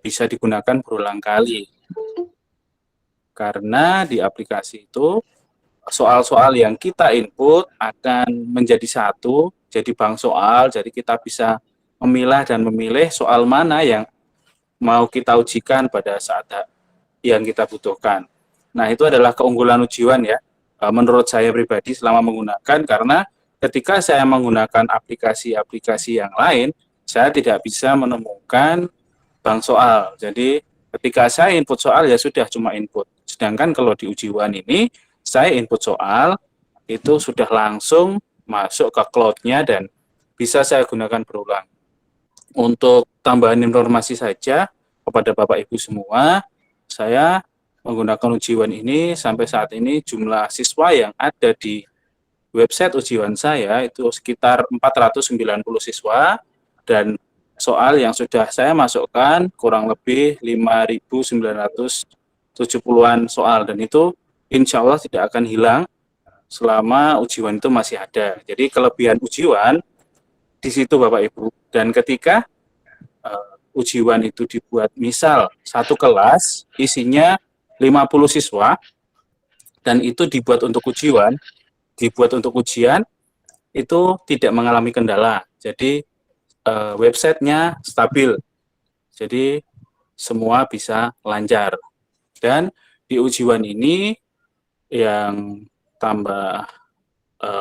bisa digunakan berulang kali. Karena di aplikasi itu soal-soal yang kita input akan menjadi satu, jadi bank soal, jadi kita bisa memilah dan memilih soal mana yang mau kita ujikan pada saat yang kita butuhkan. Nah, itu adalah keunggulan ujiwan ya, menurut saya pribadi selama menggunakan, karena ketika saya menggunakan aplikasi-aplikasi yang lain, saya tidak bisa menemukan bank soal. Jadi ketika saya input soal ya sudah cuma input. Sedangkan kalau di ujiwan ini, saya input soal, itu sudah langsung masuk ke cloud-nya dan bisa saya gunakan berulang. Untuk tambahan informasi saja kepada Bapak Ibu semua, saya menggunakan ujiwan ini sampai saat ini jumlah siswa yang ada di website ujiwan saya itu sekitar 490 siswa dan soal yang sudah saya masukkan kurang lebih 5.970-an soal dan itu insya Allah tidak akan hilang selama ujiwan itu masih ada. Jadi kelebihan ujiwan di situ Bapak Ibu. Dan ketika ujiwan itu dibuat misal satu kelas isinya 50 siswa dan itu dibuat untuk ujiwan, dibuat untuk ujian itu tidak mengalami kendala. Jadi websitenya stabil. Jadi semua bisa lancar. Dan di ujiwan ini yang tambah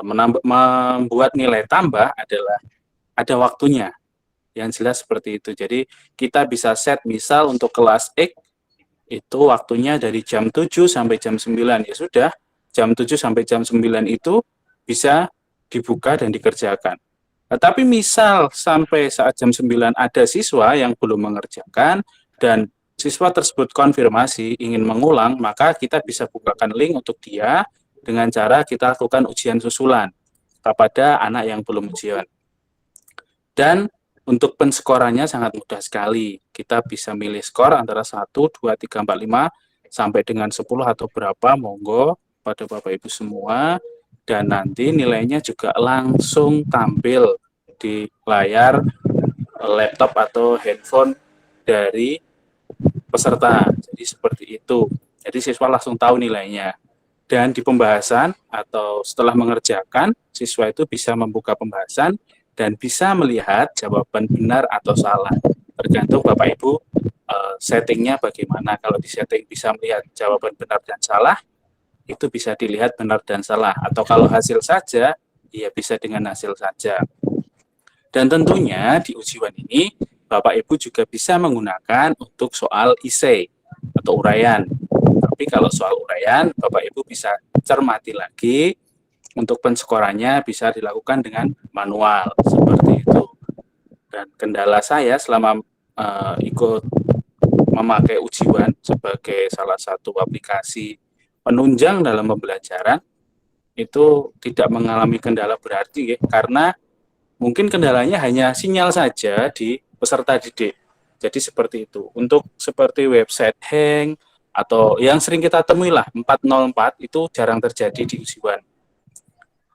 membuat nilai tambah adalah ada waktunya. Yang jelas seperti itu. Jadi kita bisa set misal untuk kelas X itu waktunya dari jam 7 sampai jam 9. Ya sudah, jam 7 sampai jam 9 itu bisa dibuka dan dikerjakan. Tetapi misal sampai saat jam 9 ada siswa yang belum mengerjakan dan siswa tersebut konfirmasi ingin mengulang, maka kita bisa bukakan link untuk dia dengan cara kita lakukan ujian susulan kepada anak yang belum ujian. Dan untuk penskorannya sangat mudah sekali. Kita bisa milih skor antara 1, 2, 3, 4, 5, sampai dengan 10 atau berapa, monggo pada Bapak Ibu semua. Dan nanti nilainya juga langsung tampil di layar laptop atau handphone dari peserta. Jadi seperti itu. Jadi siswa langsung tahu nilainya. Dan di pembahasan atau setelah mengerjakan, siswa itu bisa membuka pembahasan dan bisa melihat jawaban benar atau salah. Tergantung Bapak Ibu settingnya bagaimana. Kalau di setting bisa melihat jawaban benar dan salah, itu bisa dilihat benar dan salah. Atau kalau hasil saja, ya bisa dengan hasil saja. Dan tentunya di ujiwan ini, Bapak Ibu juga bisa menggunakan untuk soal essay atau uraian. Tapi kalau soal uraian, Bapak Ibu bisa cermati lagi, untuk penskorannya bisa dilakukan dengan manual, seperti itu. Dan kendala saya selama ikut memakai ujiwan sebagai salah satu aplikasi penunjang dalam pembelajaran, itu tidak mengalami kendala berarti ya, karena mungkin kendalanya hanya sinyal saja di peserta didik. Jadi seperti itu. Untuk seperti website hang atau yang sering kita temui lah 404 itu jarang terjadi di ujiwan.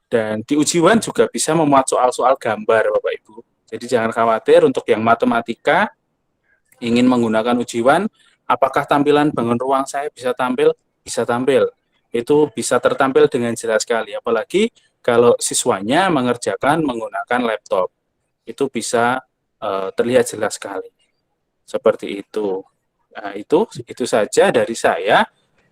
Dan di ujiwan juga bisa memuat soal-soal gambar Bapak Ibu. Jadi jangan khawatir untuk yang matematika ingin menggunakan ujiwan, apakah tampilan bangun ruang saya bisa tampil? Bisa tampil. Itu bisa tertampil dengan jelas sekali. Apalagi kalau siswanya mengerjakan menggunakan laptop. Itu bisa terlihat jelas sekali. Seperti itu. Nah, itu saja dari saya.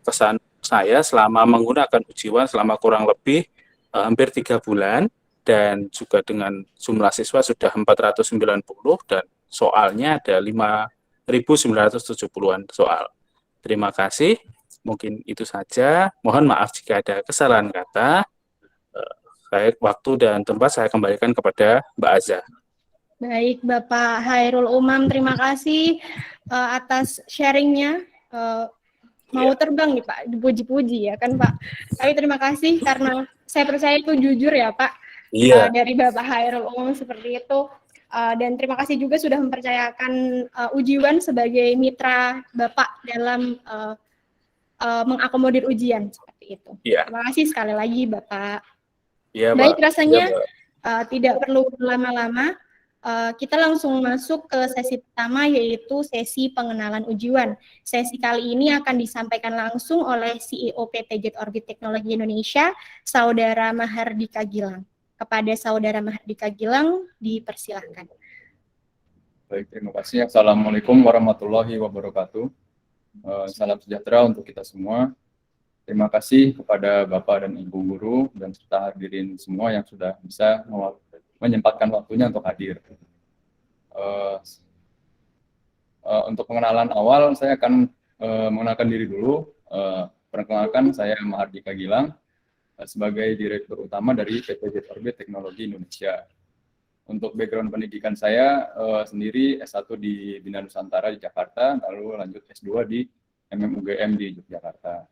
Pesan saya selama menggunakan ujiwan selama kurang lebih hampir 3 bulan dan juga dengan jumlah siswa sudah 490 dan soalnya ada 5.970-an soal. Terima kasih. Mungkin itu saja. Mohon maaf jika ada kesalahan kata. Saya waktu dan tempat saya kembalikan kepada Mbak Azza. Baik, Bapak Hairul Umam, terima kasih atas sharingnya. Mau terbang nih Pak, dipuji-puji ya kan Pak. Tapi terima kasih karena saya percaya itu jujur ya Pak. Dari Bapak Hairul Umam seperti itu. Dan terima kasih juga sudah mempercayakan ujiwan sebagai mitra Bapak dalam mengakomodir ujian seperti itu. Terima kasih sekali lagi Bapak. Baik, rasanya tidak perlu berlama-lama. Kita langsung masuk ke sesi pertama, yaitu sesi pengenalan ujian. Sesi kali ini akan disampaikan langsung oleh CEO PT Jet Orbit Teknologi Indonesia, Saudara Mahardika Gilang. Kepada Saudara Mahardika Gilang, dipersilahkan. Baik, terima kasih. Assalamualaikum warahmatullahi wabarakatuh. Salam sejahtera untuk kita semua. Terima kasih kepada Bapak dan Ibu Guru dan serta hadirin semua yang sudah bisa menyempatkan waktunya untuk hadir. Untuk pengenalan awal, saya akan mengenalkan diri dulu. Perkenalkan, saya Mahardika Gilang sebagai Direktur Utama dari PT Jet Orbit Teknologi Indonesia. Untuk background pendidikan saya sendiri S1 di Bina Nusantara di Jakarta, lalu lanjut S2 di MMUGM di Yogyakarta.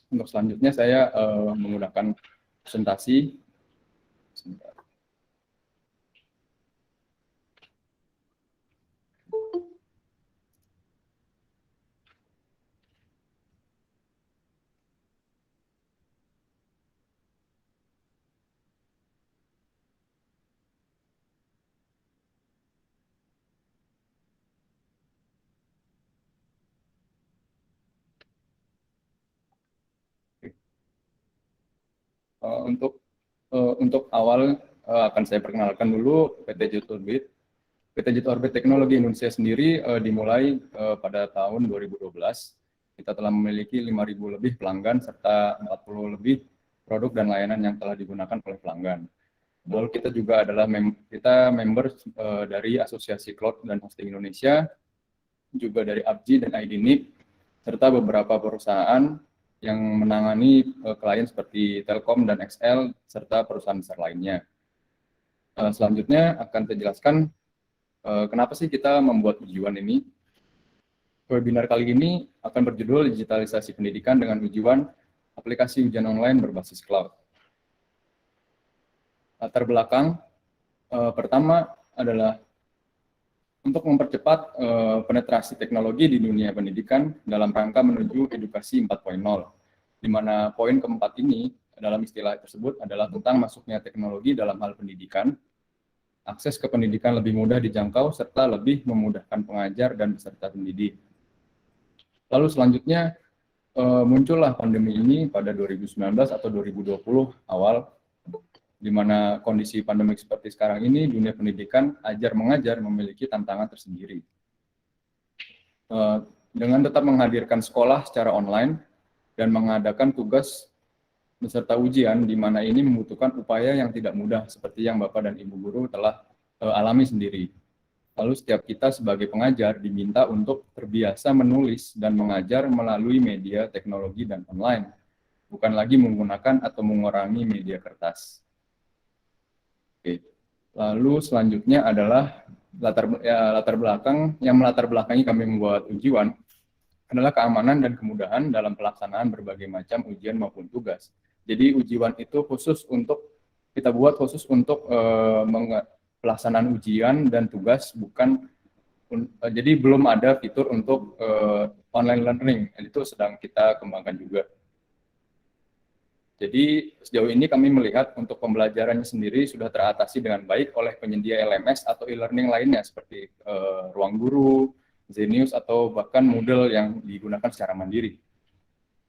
Untuk selanjutnya saya menggunakan presentasi. Untuk awal akan saya perkenalkan dulu PT Jet Orbit. PT Jet Orbit Teknologi Indonesia sendiri dimulai pada tahun 2012. Kita telah memiliki 5.000 lebih pelanggan serta 40 lebih produk dan layanan yang telah digunakan oleh pelanggan. Lalu kita juga adalah member dari Asosiasi Cloud dan Hosting Indonesia, juga dari APJI dan IDNIC, serta beberapa perusahaan yang menangani klien seperti Telkom dan XL, serta perusahaan besar lainnya. Selanjutnya akan saya jelaskan kenapa sih kita membuat ujian ini. Webinar kali ini akan berjudul Digitalisasi Pendidikan dengan Ujian Aplikasi Ujian Online Berbasis Cloud. Latar belakang pertama adalah untuk mempercepat penetrasi teknologi di dunia pendidikan dalam rangka menuju edukasi 4.0, di mana poin keempat ini dalam istilah tersebut adalah tentang masuknya teknologi dalam hal pendidikan, akses ke pendidikan lebih mudah dijangkau, serta lebih memudahkan pengajar dan peserta pendidik. Lalu selanjutnya muncullah pandemi ini pada 2019 atau 2020 awal, di mana kondisi pandemik seperti sekarang ini, dunia pendidikan ajar mengajar memiliki tantangan tersendiri. Dengan tetap menghadirkan sekolah secara online dan mengadakan tugas beserta ujian, di mana ini membutuhkan upaya yang tidak mudah, seperti yang Bapak dan Ibu Guru telah alami sendiri. Lalu setiap kita sebagai pengajar diminta untuk terbiasa menulis dan mengajar melalui media teknologi dan online, bukan lagi menggunakan atau mengurangi media kertas. Oke. Lalu selanjutnya adalah latar belakang yang melatar belakangi kami membuat ujian adalah keamanan dan kemudahan dalam pelaksanaan berbagai macam ujian maupun tugas. Jadi ujian itu kita buat khusus untuk pelaksanaan ujian dan tugas, jadi belum ada fitur untuk online learning, itu sedang kita kembangkan juga. Jadi sejauh ini kami melihat untuk pembelajarannya sendiri sudah teratasi dengan baik oleh penyedia LMS atau e-learning lainnya seperti Ruang Guru, Zenius, atau bahkan Moodle yang digunakan secara mandiri.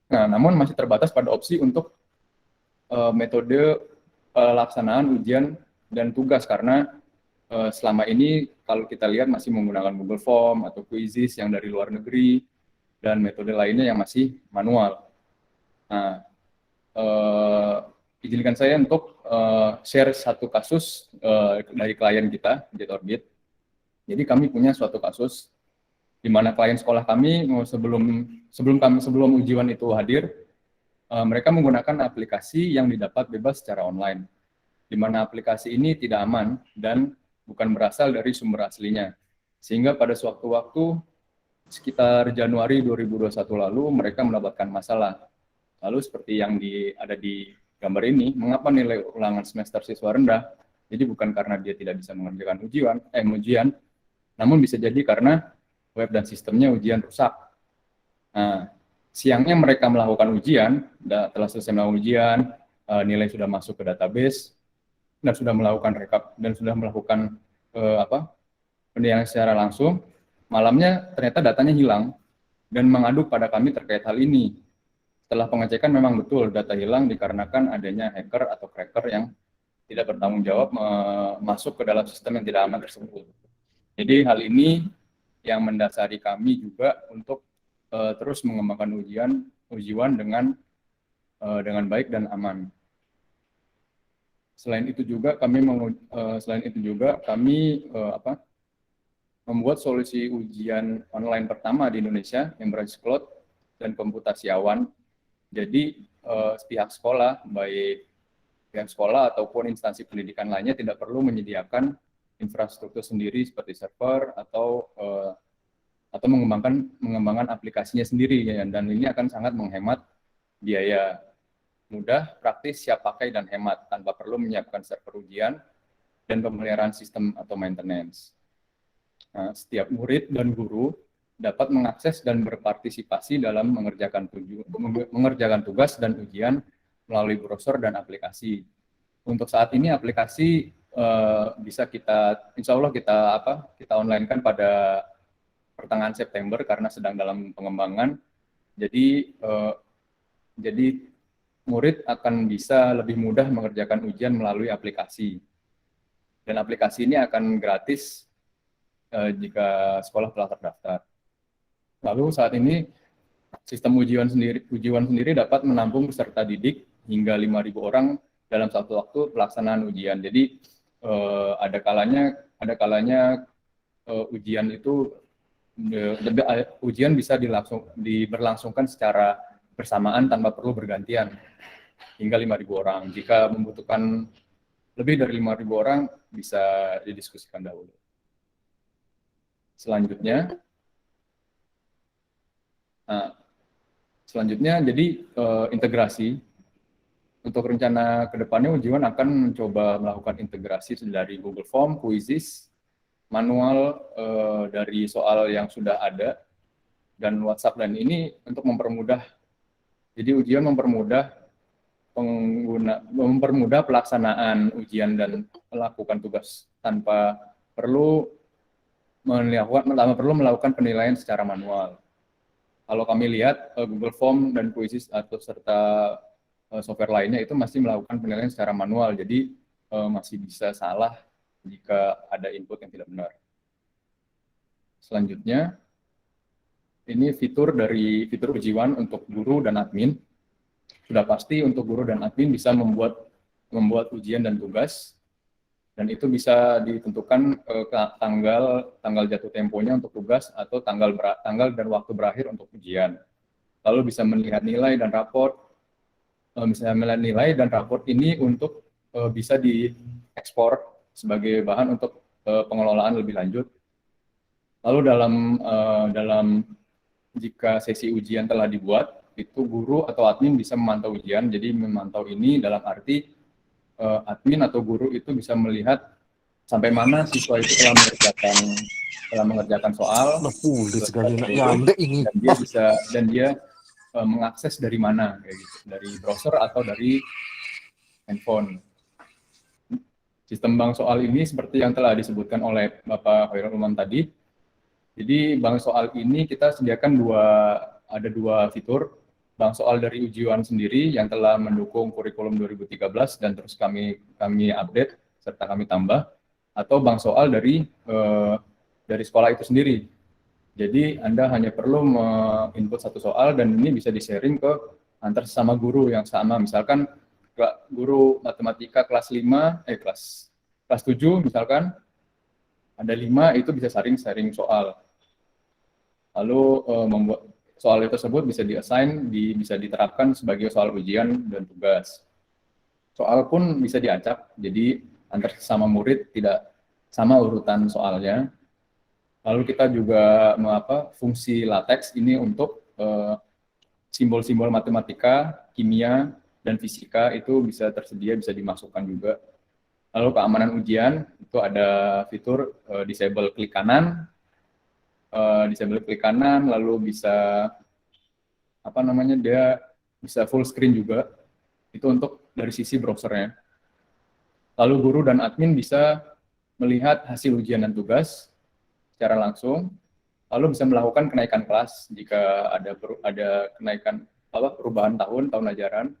Nah, namun masih terbatas pada opsi untuk metode pelaksanaan ujian dan tugas, karena selama ini kalau kita lihat masih menggunakan Google Form atau Quizzes yang dari luar negeri dan metode lainnya yang masih manual. Nah, izinkan saya untuk share satu kasus dari klien kita, Jet Orbit. Jadi kami punya suatu kasus di mana klien sekolah kami sebelum ujian itu hadir, mereka menggunakan aplikasi yang didapat bebas secara online, di mana aplikasi ini tidak aman dan bukan berasal dari sumber aslinya. Sehingga pada suatu waktu sekitar Januari 2021 lalu mereka mendapatkan masalah. Lalu seperti yang ada di gambar ini, mengapa nilai ulangan semester siswa rendah? Jadi bukan karena dia tidak bisa mengerjakan ujian, namun bisa jadi karena web dan sistemnya ujian rusak. Nah, siangnya mereka melakukan ujian, telah selesai melakukan ujian, nilai sudah masuk ke database, dan sudah melakukan penilaian secara langsung, malamnya ternyata datanya hilang dan mengadu pada kami terkait hal ini. Setelah pengecekan memang betul data hilang dikarenakan adanya hacker atau cracker yang tidak bertanggung jawab masuk ke dalam sistem yang tidak aman tersebut. Jadi hal ini yang mendasari kami juga untuk terus mengembangkan ujian dengan baik dan aman. Selain itu juga kami membuat solusi ujian online pertama di Indonesia yang berbasis cloud dan komputasi awan. Jadi pihak sekolah, baik pihak sekolah ataupun instansi pendidikan lainnya tidak perlu menyediakan infrastruktur sendiri seperti server atau mengembangkan aplikasinya sendiri ya, dan ini akan sangat menghemat biaya. Mudah, praktis, siap pakai dan hemat tanpa perlu menyiapkan server ujian dan pemeliharaan sistem atau maintenance. Nah, setiap murid dan guru dapat mengakses dan berpartisipasi dalam mengerjakan tugas dan ujian melalui browser dan aplikasi. Untuk saat ini aplikasi bisa insya Allah kita online-kan pada pertengahan September karena sedang dalam pengembangan. Jadi murid akan bisa lebih mudah mengerjakan ujian melalui aplikasi. Dan aplikasi ini akan gratis jika sekolah telah terdaftar. Lalu saat ini sistem ujian sendiri dapat menampung peserta didik hingga 5.000 orang dalam satu waktu pelaksanaan ujian. Jadi ada kalanya ujian bisa diberlangsungkan secara bersamaan tanpa perlu bergantian hingga 5.000 orang. Jika membutuhkan lebih dari 5.000 orang bisa didiskusikan dahulu. Selanjutnya jadi integrasi. Untuk rencana kedepannya ujian akan mencoba melakukan integrasi dari Google Form, Quizzes, manual dari soal yang sudah ada, dan WhatsApp. Dan ini untuk mempermudah, jadi ujian mempermudah pelaksanaan ujian dan melakukan tugas tanpa perlu melakukan penilaian secara manual. Kalau kami lihat Google Form dan Quizzes atau serta software lainnya itu masih melakukan penilaian secara manual, jadi masih bisa salah jika ada input yang tidak benar. Selanjutnya, ini fitur ujian untuk guru dan admin. Sudah pasti untuk guru dan admin bisa membuat ujian dan tugas, dan itu bisa ditentukan tanggal jatuh temponya untuk tugas atau tanggal dan waktu berakhir untuk ujian. Lalu bisa melihat nilai dan raport. Misalnya nilai dan raport ini untuk bisa diekspor sebagai bahan untuk pengelolaan lebih lanjut. Lalu dalam jika sesi ujian telah dibuat, itu guru atau admin bisa memantau ujian. Jadi memantau ini dalam arti admin atau guru itu bisa melihat sampai mana siswa itu telah mengerjakan soal, dan dia mengakses dari mana, kayak gitu, dari browser atau dari handphone. Sistem bank soal ini seperti yang telah disebutkan oleh Bapak Khairul Umam tadi. Jadi bank soal ini kita sediakan ada dua fitur. Bank soal dari ujian sendiri yang telah mendukung kurikulum 2013 dan terus kami update serta kami tambah, atau bank soal dari sekolah itu sendiri. Jadi Anda hanya perlu input satu soal dan ini bisa di-sharing ke antar sesama guru yang sama. Misalkan guru matematika kelas 7 misalkan ada 5 itu bisa sharing soal. Lalu membuat soal tersebut bisa di-assign, bisa diterapkan sebagai soal ujian dan tugas. Soal pun bisa diacak, jadi antar sesama murid tidak sama urutan soalnya. Lalu kita juga fungsi LaTeX ini untuk simbol-simbol matematika, kimia, dan fisika itu bisa tersedia, bisa dimasukkan juga. Lalu keamanan ujian, itu ada fitur disable klik kanan, lalu bisa dia bisa full screen juga, itu untuk dari sisi browsernya. Lalu guru dan admin bisa melihat hasil ujian dan tugas secara langsung, lalu bisa melakukan kenaikan kelas jika ada kenaikan perubahan tahun ajaran.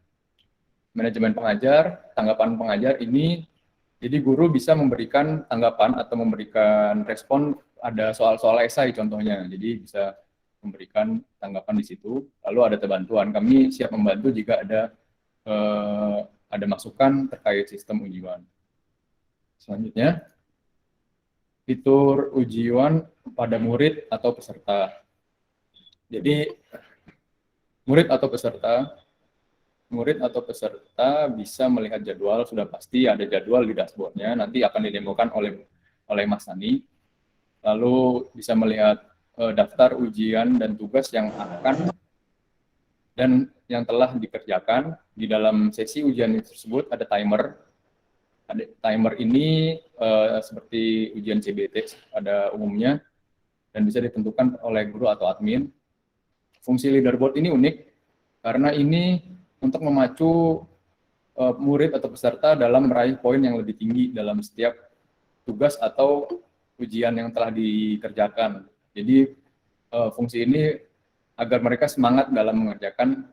Manajemen pengajar, tanggapan pengajar ini, jadi guru bisa memberikan tanggapan atau memberikan respon, ada soal-soal esai contohnya, jadi bisa memberikan tanggapan di situ, lalu ada bantuan. Kami siap membantu jika ada masukan terkait sistem ujian. Selanjutnya, fitur ujian pada murid atau peserta. Jadi, murid atau peserta bisa melihat jadwal, sudah pasti ada jadwal di dashboardnya, nanti akan didemokan oleh Mas Sani. Lalu bisa melihat daftar ujian dan tugas yang akan dan yang telah dikerjakan. Di dalam sesi ujian tersebut ada timer. Timer ini seperti ujian CBT pada umumnya dan bisa ditentukan oleh guru atau admin. Fungsi leaderboard ini unik karena ini untuk memacu murid atau peserta dalam meraih poin yang lebih tinggi dalam setiap tugas atau ujian yang telah dikerjakan. Jadi fungsi ini agar mereka semangat dalam mengerjakan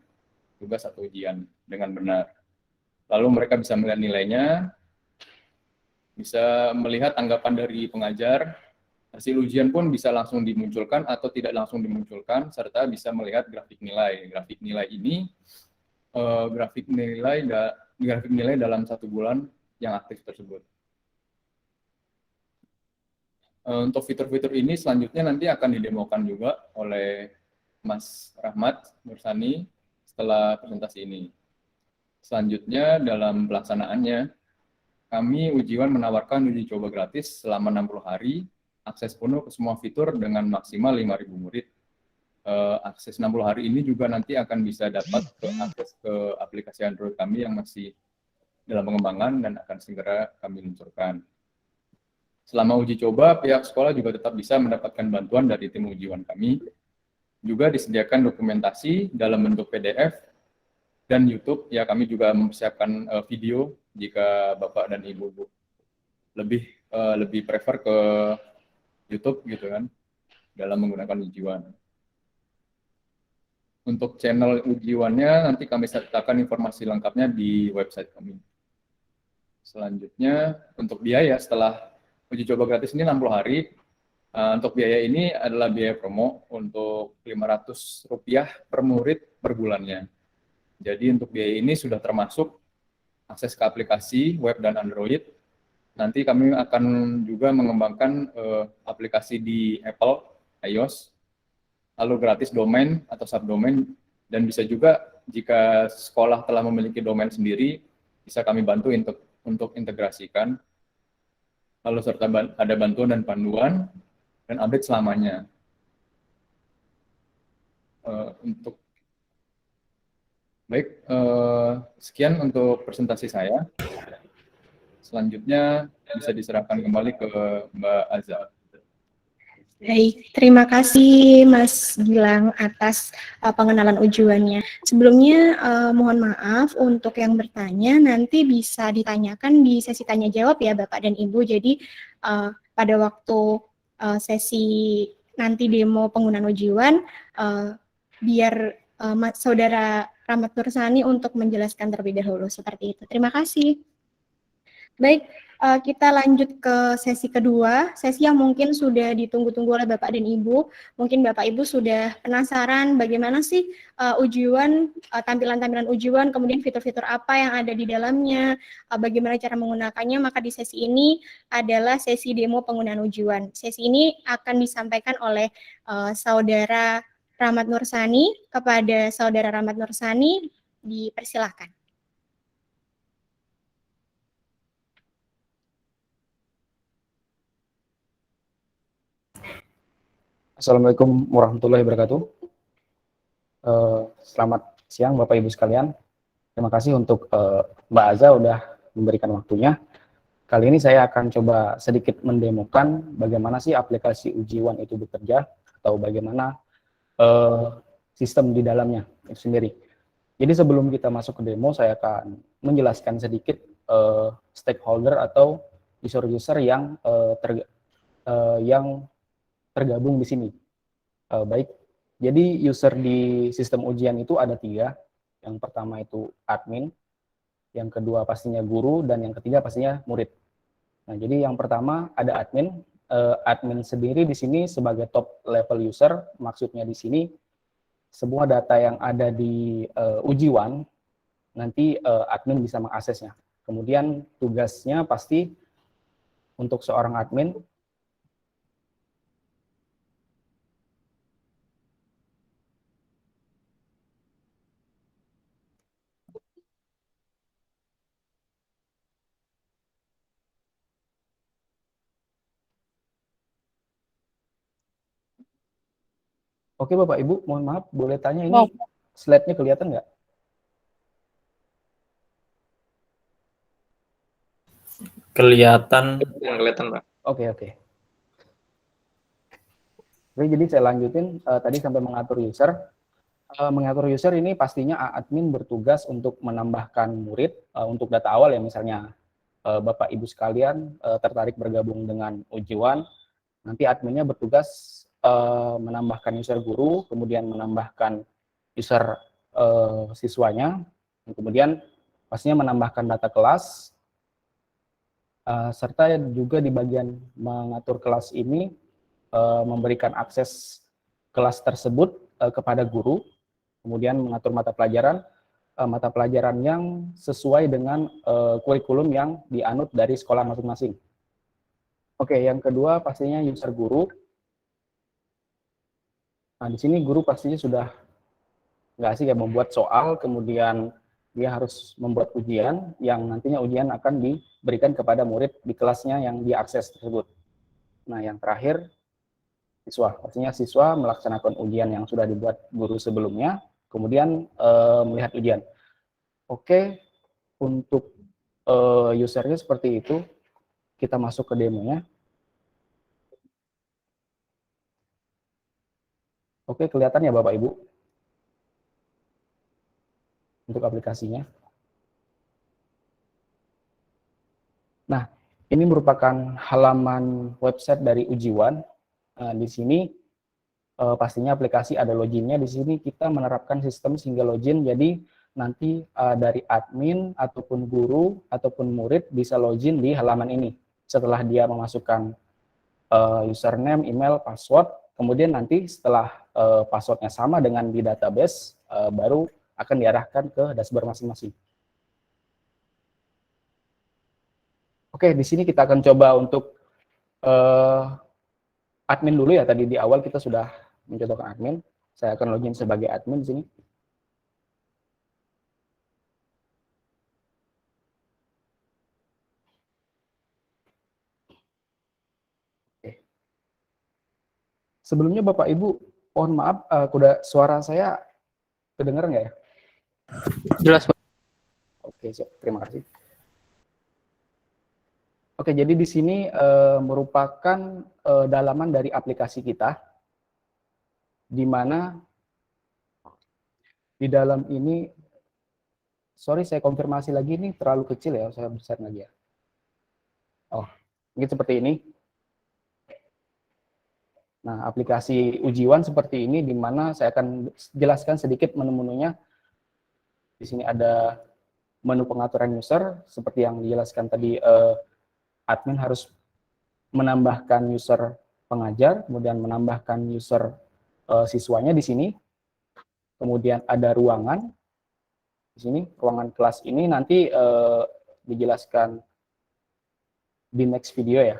tugas atau ujian dengan benar. Lalu mereka bisa melihat nilainya, bisa melihat tanggapan dari pengajar, hasil ujian pun bisa langsung dimunculkan atau tidak langsung dimunculkan, serta bisa melihat grafik nilai. Grafik nilai ini grafik nilai dalam 1 bulan yang aktif tersebut. Untuk fitur-fitur ini selanjutnya nanti akan didemokan juga oleh Mas Rahmat Nursani setelah presentasi ini. Selanjutnya dalam pelaksanaannya, kami Ujiwan menawarkan uji coba gratis selama 60 hari, akses penuh ke semua fitur dengan maksimal 5.000 murid. Akses 60 hari ini juga nanti akan bisa dapat akses ke aplikasi Android kami yang masih dalam pengembangan dan akan segera kami luncurkan. Selama uji coba, pihak sekolah juga tetap bisa mendapatkan bantuan dari tim ujiwan kami. Juga disediakan dokumentasi dalam bentuk PDF dan YouTube. Ya, kami juga mempersiapkan video jika Bapak dan Ibu lebih prefer ke YouTube gitu kan, dalam menggunakan ujiwan. Untuk channel ujiwannya nanti kami sertakan informasi lengkapnya di website kami. Selanjutnya, untuk biaya setelah uji coba gratis ini 60 hari, untuk biaya ini adalah biaya promo untuk Rp500 per murid per bulannya. Jadi untuk biaya ini sudah termasuk akses ke aplikasi web dan Android. Nanti kami akan juga mengembangkan aplikasi di Apple, iOS, lalu gratis domain atau subdomain, dan bisa juga jika sekolah telah memiliki domain sendiri, bisa kami bantu untuk integrasikan. Lalu serta ada bantuan dan panduan dan update selamanya. Sekian untuk presentasi saya. Selanjutnya bisa diserahkan kembali ke Mbak Azza. Baik, terima kasih Mas Gilang atas pengenalan ujiannya. Sebelumnya mohon maaf untuk yang bertanya nanti bisa ditanyakan di sesi tanya jawab ya Bapak dan Ibu. Jadi pada waktu sesi nanti demo penggunaan ujian biar Saudara Rahmat Nursani untuk menjelaskan terlebih dahulu seperti itu. Terima kasih. Baik, kita lanjut ke sesi kedua, sesi yang mungkin sudah ditunggu-tunggu oleh Bapak dan Ibu. Mungkin Bapak Ibu sudah penasaran bagaimana sih ujian, tampilan-tampilan ujian, kemudian fitur-fitur apa yang ada di dalamnya, bagaimana cara menggunakannya. Maka di sesi ini adalah sesi demo penggunaan ujian. Sesi ini akan disampaikan oleh Saudara Rahmat Nursani. Kepada Saudara Rahmat Nursani, dipersilahkan. Assalamualaikum warahmatullahi wabarakatuh. Selamat siang Bapak Ibu sekalian. Terima kasih untuk Mbak Azza udah memberikan waktunya. Kali ini saya akan coba sedikit mendemokan bagaimana sih aplikasi Ujiwan itu bekerja atau bagaimana sistem di dalamnya itu sendiri. Jadi sebelum kita masuk ke demo, saya akan menjelaskan sedikit stakeholder atau user-user yang yang tergabung di sini. Baik, jadi user di sistem ujian itu ada 3. Yang pertama itu admin, yang kedua pastinya guru, dan yang ketiga pastinya murid. Nah, jadi yang pertama ada admin. Admin sendiri di sini sebagai top level user, maksudnya di sini semua data yang ada di ujiwan nanti admin bisa mengaksesnya. Kemudian tugasnya pasti untuk seorang admin Oke Bapak Ibu, mohon maaf, boleh tanya ini slide-nya kelihatan nggak? Kelihatan, kelihatan Pak. Oke. Oke, jadi saya lanjutin tadi sampai mengatur user. Mengatur user ini pastinya admin bertugas untuk menambahkan murid untuk data awal ya, misalnya Bapak Ibu sekalian tertarik bergabung dengan ujiwan, nanti adminnya bertugas menambahkan user guru, kemudian menambahkan user siswanya, kemudian pastinya menambahkan data kelas, serta juga di bagian mengatur kelas ini memberikan akses kelas tersebut kepada guru, kemudian mengatur mata pelajaran yang sesuai dengan kurikulum yang dianut dari sekolah masing-masing. Oke, yang kedua pastinya user guru. Nah, di sini guru pastinya sudah nggak asing ya membuat soal, kemudian dia harus membuat ujian yang nantinya ujian akan diberikan kepada murid di kelasnya yang diakses tersebut. Nah, yang terakhir siswa. Pastinya siswa melaksanakan ujian yang sudah dibuat guru sebelumnya, kemudian melihat ujian. Oke, untuk usernya seperti itu. Kita masuk ke demonya. Oke, kelihatan ya Bapak Ibu untuk aplikasinya. Nah, ini merupakan halaman website dari Ujiwan. Di sini pastinya aplikasi ada loginnya. Di sini kita menerapkan sistem single login, jadi nanti dari admin ataupun guru ataupun murid bisa login di halaman ini. Setelah dia memasukkan username, email, password, kemudian nanti setelah passwordnya sama dengan di database, baru akan diarahkan ke dashboard masing-masing. Oke, di sini kita akan coba untuk admin dulu ya. Tadi di awal kita sudah mencoba admin. Saya akan login sebagai admin di sini. Oke. Sebelumnya Bapak Ibu, mohon maaf, suara saya kedengaran nggak ya? Jelas Pak. Oke, siap. Terima kasih. Oke, jadi di sini merupakan dalaman dari aplikasi kita, di mana di dalam ini, sorry saya konfirmasi lagi, ini terlalu kecil ya, saya besar lagi ya. Oh, ini seperti ini. Nah, aplikasi Ujiwan seperti ini, di mana saya akan jelaskan sedikit menu-menunya. Di sini ada menu pengaturan user, seperti yang dijelaskan tadi, admin harus menambahkan user pengajar, kemudian menambahkan user siswanya di sini. Kemudian ada ruangan. Di sini, ruangan kelas ini nanti dijelaskan di next video ya.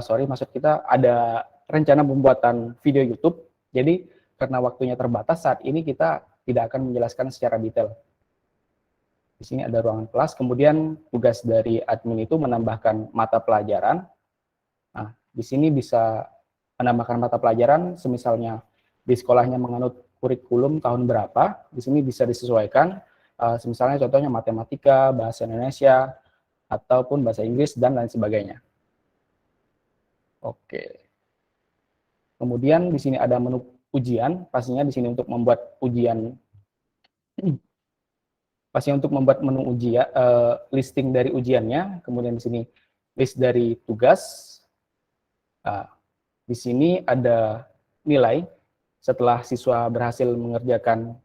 Sorry, maksud kita ada rencana pembuatan video YouTube. Jadi, karena waktunya terbatas, saat ini kita tidak akan menjelaskan secara detail. Di sini ada ruangan kelas, kemudian tugas dari admin itu menambahkan mata pelajaran. Nah, di sini bisa menambahkan mata pelajaran, semisalnya di sekolahnya menganut kurikulum tahun berapa, di sini bisa disesuaikan, semisalnya contohnya matematika, bahasa Indonesia, ataupun bahasa Inggris, dan lain sebagainya. Oke. Kemudian di sini ada menu ujian, pastinya di sini untuk membuat ujian, pastinya untuk membuat menu ujian, listing dari ujiannya. Kemudian di sini list dari tugas. Nah, di sini ada nilai setelah siswa berhasil mengerjakan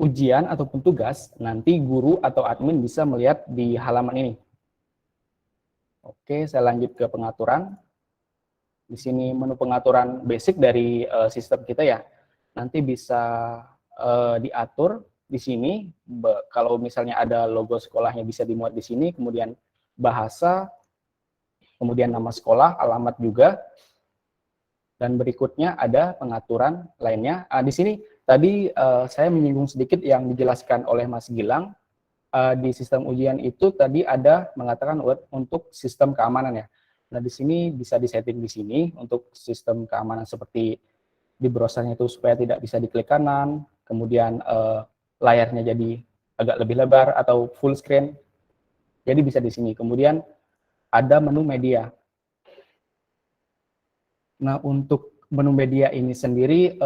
ujian ataupun tugas, nanti guru atau admin bisa melihat di halaman ini. Oke, saya lanjut ke pengaturan. Di sini menu pengaturan basic dari sistem kita ya. Nanti bisa diatur di sini. Kalau misalnya ada logo sekolahnya bisa dimuat di sini, kemudian bahasa, kemudian nama sekolah, alamat juga. Dan berikutnya ada pengaturan lainnya. Di sini tadi saya menyinggung sedikit yang dijelaskan oleh Mas Gilang. Di sistem ujian itu tadi ada mengatakan untuk sistem keamanan ya. Nah, di sini bisa disetting di sini untuk sistem keamanan seperti di browsernya itu supaya tidak bisa diklik kanan, kemudian layarnya jadi agak lebih lebar atau full screen. Jadi bisa di sini. Kemudian ada menu media. Nah, untuk menu media ini sendiri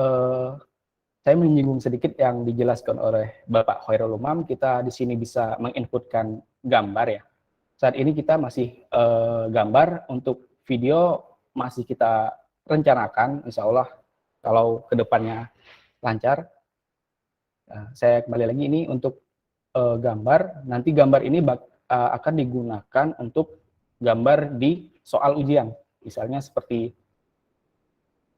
saya menyinggung sedikit yang dijelaskan oleh Bapak Khairul Umam. Kita di sini bisa menginputkan gambar ya. Saat ini kita masih gambar, untuk video masih kita rencanakan, insya Allah kalau kedepannya lancar. Nah, saya kembali lagi ini untuk gambar. Nanti gambar ini akan digunakan untuk gambar di soal ujian. Misalnya seperti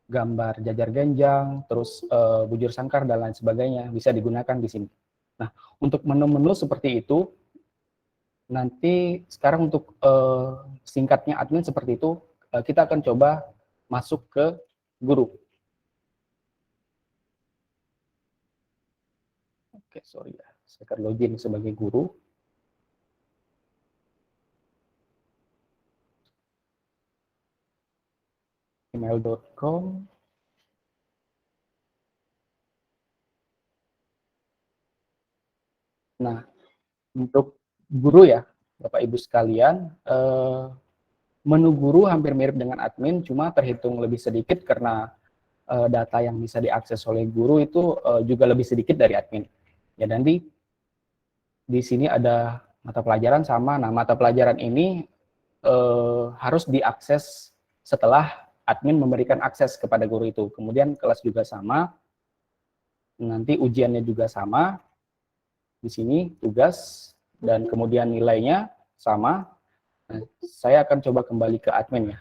gambar jajar genjang, terus bujur sangkar, dan lain sebagainya, bisa digunakan di sini. Nah, untuk menu-menu seperti itu, nanti sekarang untuk singkatnya admin seperti itu, kita akan coba masuk ke guru. Oke, sorry ya, saya akan login sebagai guru. Email.com. Nah, untuk guru ya, Bapak Ibu sekalian, menu guru hampir mirip dengan admin, cuma terhitung lebih sedikit karena data yang bisa diakses oleh guru itu juga lebih sedikit dari admin. Ya, dan di sini ada mata pelajaran sama. Nah, mata pelajaran ini harus diakses setelah admin memberikan akses kepada guru itu. Kemudian kelas juga sama, nanti ujiannya juga sama. Di sini tugas dan kemudian nilainya sama. Nah, saya akan coba kembali ke admin ya.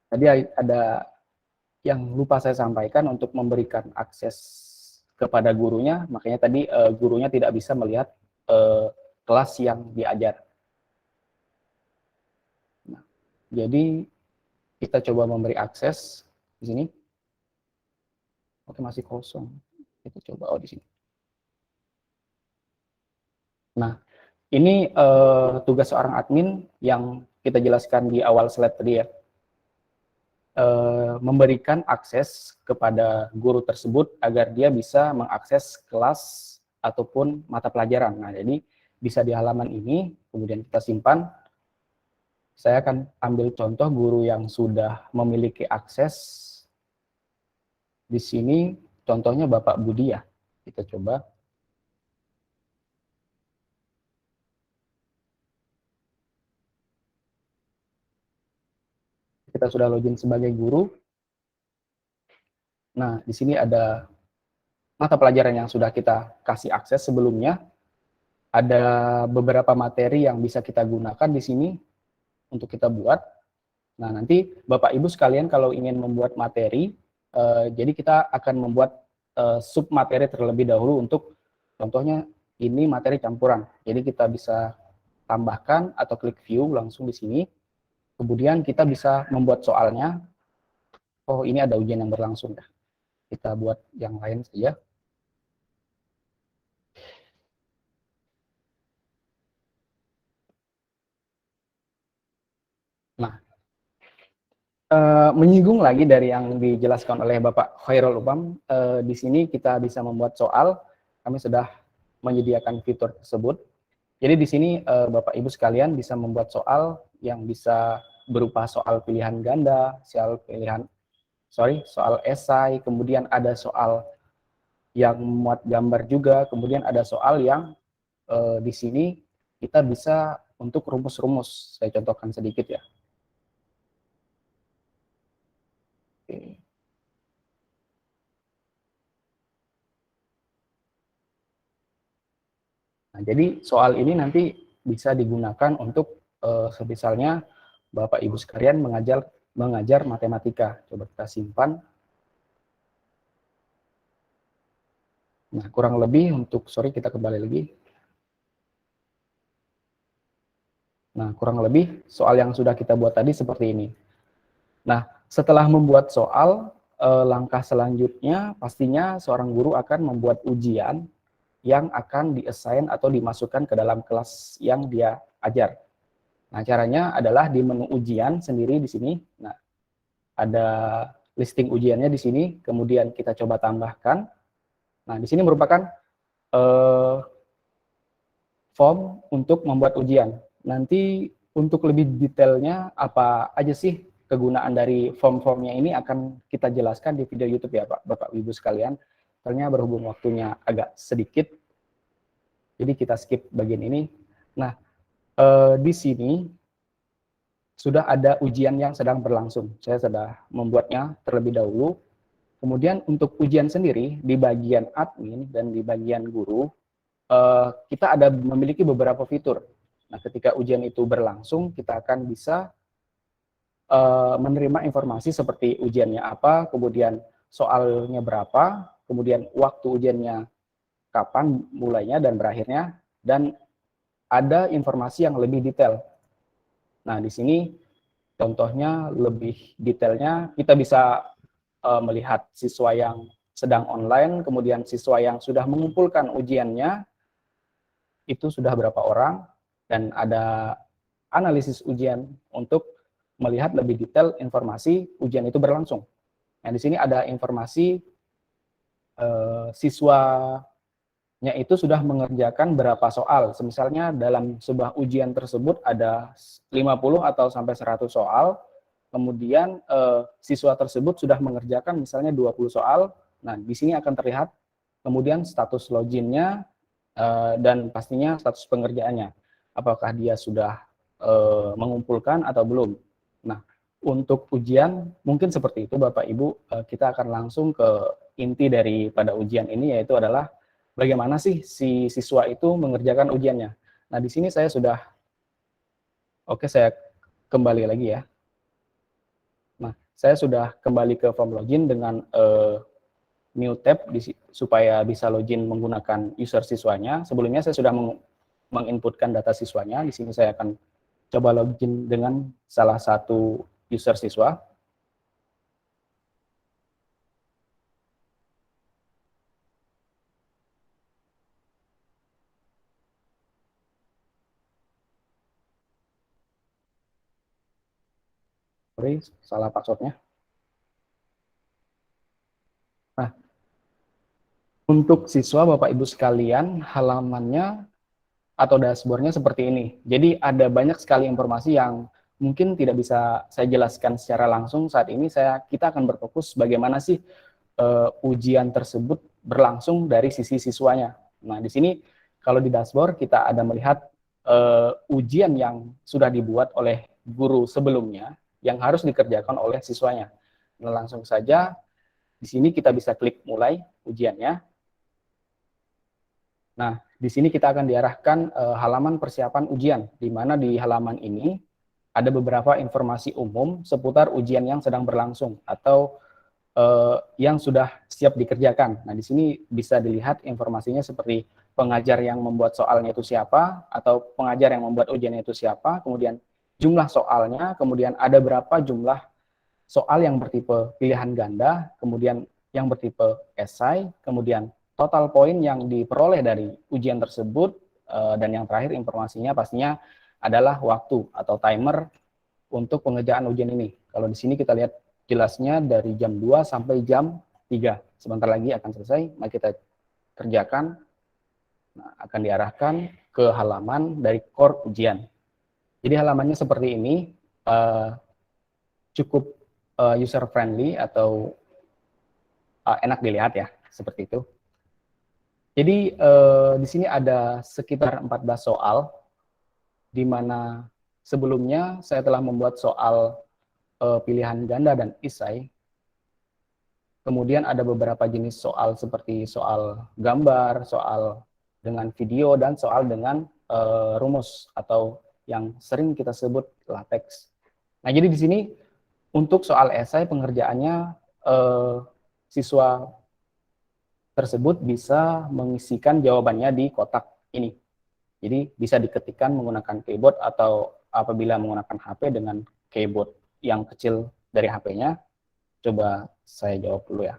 Tadi ada yang lupa saya sampaikan untuk memberikan akses kepada gurunya, makanya tadi gurunya tidak bisa melihat kelas yang diajar. Nah, jadi kita coba memberi akses di sini. Oke, masih kosong. Kita coba di sini. Nah, ini tugas seorang admin yang kita jelaskan di awal slide tadi ya. Memberikan akses kepada guru tersebut agar dia bisa mengakses kelas ataupun mata pelajaran. Nah, jadi bisa di halaman ini, kemudian kita simpan. Saya akan ambil contoh guru yang sudah memiliki akses. Di sini contohnya Bapak Budi ya. Kita coba. Kita sudah login sebagai guru. Nah, di sini ada mata pelajaran yang sudah kita kasih akses sebelumnya. Ada beberapa materi yang bisa kita gunakan di sini untuk kita buat. Nah, nanti Bapak Ibu sekalian kalau ingin membuat materi, jadi kita akan membuat sub materi terlebih dahulu untuk contohnya ini materi campuran. Jadi kita bisa tambahkan atau klik view langsung di sini. Kemudian kita bisa membuat soalnya. Oh, ini ada ujian yang berlangsung ya. Kita buat yang lain saja. Nah, menyinggung lagi dari yang dijelaskan oleh Bapak Khairul Umam, di sini kita bisa membuat soal. Kami sudah menyediakan fitur tersebut. Jadi di sini Bapak Ibu sekalian bisa membuat soal yang bisa berupa soal pilihan ganda, soal pilihan soal esai, kemudian ada soal yang muat gambar juga, kemudian ada soal yang di sini kita bisa untuk rumus-rumus. Saya contohkan sedikit ya. Oke. Nah, jadi soal ini nanti bisa digunakan untuk misalnya Bapak Ibu sekalian mengajar matematika. Coba kita simpan. Nah, kurang lebih untuk, sorry kita kembali lagi. Nah, kurang lebih soal yang sudah kita buat tadi seperti ini. Nah, setelah membuat soal, langkah selanjutnya pastinya seorang guru akan membuat ujian yang akan di-assign atau dimasukkan ke dalam kelas yang dia ajar. Nah, caranya adalah di menu ujian sendiri di sini. Nah, ada listing ujiannya di sini, kemudian kita coba tambahkan. Nah, di sini merupakan form untuk membuat ujian. Nanti untuk lebih detailnya apa aja sih kegunaan dari form-formnya ini akan kita jelaskan di video YouTube ya Pak, Bapak Ibu sekalian. Soalnya berhubung waktunya agak sedikit, jadi kita skip bagian ini. Nah, di sini sudah ada ujian yang sedang berlangsung. Saya sudah membuatnya terlebih dahulu. Kemudian untuk ujian sendiri, di bagian admin dan di bagian guru, kita ada memiliki beberapa fitur. Nah, ketika ujian itu berlangsung, kita akan bisa menerima informasi seperti ujiannya apa, kemudian soalnya berapa, kemudian waktu ujiannya kapan mulainya dan berakhirnya, dan ada informasi yang lebih detail. Nah, di sini contohnya lebih detailnya kita bisa melihat siswa yang sedang online, kemudian siswa yang sudah mengumpulkan ujiannya, itu sudah berapa orang, dan ada analisis ujian untuk melihat lebih detail informasi ujian itu berlangsung. Nah, di sini ada informasi siswanya itu sudah mengerjakan berapa soal. Misalnya dalam sebuah ujian tersebut ada 50 atau sampai 100 soal, kemudian siswa tersebut sudah mengerjakan misalnya 20 soal. Nah, di sini akan terlihat kemudian status loginnya dan pastinya status pengerjaannya. Apakah dia sudah mengumpulkan atau belum. Nah, untuk ujian mungkin seperti itu Bapak Ibu. Kita akan langsung ke inti daripada ujian ini, yaitu adalah bagaimana sih si siswa itu mengerjakan ujiannya. Nah, di sini saya sudah, saya kembali lagi ya. Nah, saya sudah kembali ke form login dengan new tab supaya bisa login menggunakan user siswanya. Sebelumnya saya sudah menginputkan data siswanya. Di sini saya akan coba login dengan salah satu user siswa. Sorry, salah passwordnya. Nah, untuk siswa Bapak Ibu sekalian, halamannya atau dashboardnya seperti ini. Jadi ada banyak sekali informasi yang mungkin tidak bisa saya jelaskan secara langsung saat ini. Kita akan berfokus bagaimana sih ujian tersebut berlangsung dari sisi siswanya. Nah, di sini kalau di dashboard kita ada melihat ujian yang sudah dibuat oleh guru sebelumnya yang harus dikerjakan oleh siswanya. Nah, langsung saja di sini kita bisa klik mulai ujiannya. Nah, di sini kita akan diarahkan halaman persiapan ujian, di mana di halaman ini ada beberapa informasi umum seputar ujian yang sedang berlangsung atau yang sudah siap dikerjakan. Nah, di sini bisa dilihat informasinya seperti pengajar yang membuat soalnya itu siapa, atau pengajar yang membuat ujiannya itu siapa, kemudian jumlah soalnya, kemudian ada berapa jumlah soal yang bertipe pilihan ganda, kemudian yang bertipe esai, kemudian total poin yang diperoleh dari ujian tersebut, dan yang terakhir informasinya pastinya adalah waktu atau timer untuk pengerjaan ujian ini. Kalau di sini kita lihat jelasnya dari jam 2 sampai jam 3. Sebentar lagi akan selesai, mari kita kerjakan. Nah, akan diarahkan ke halaman dari core ujian. Jadi halamannya seperti ini, cukup user friendly atau enak dilihat ya, seperti itu. Jadi di sini ada sekitar 14 soal, di mana sebelumnya saya telah membuat soal pilihan ganda dan esai. Kemudian ada beberapa jenis soal seperti soal gambar, soal dengan video, dan soal dengan rumus atau yang sering kita sebut latex. Nah, jadi di sini untuk soal esai pengerjaannya siswa tersebut bisa mengisikan jawabannya di kotak ini. Jadi bisa diketikkan menggunakan keyboard atau apabila menggunakan HP dengan keyboard yang kecil dari HP-nya. Coba saya jawab dulu ya.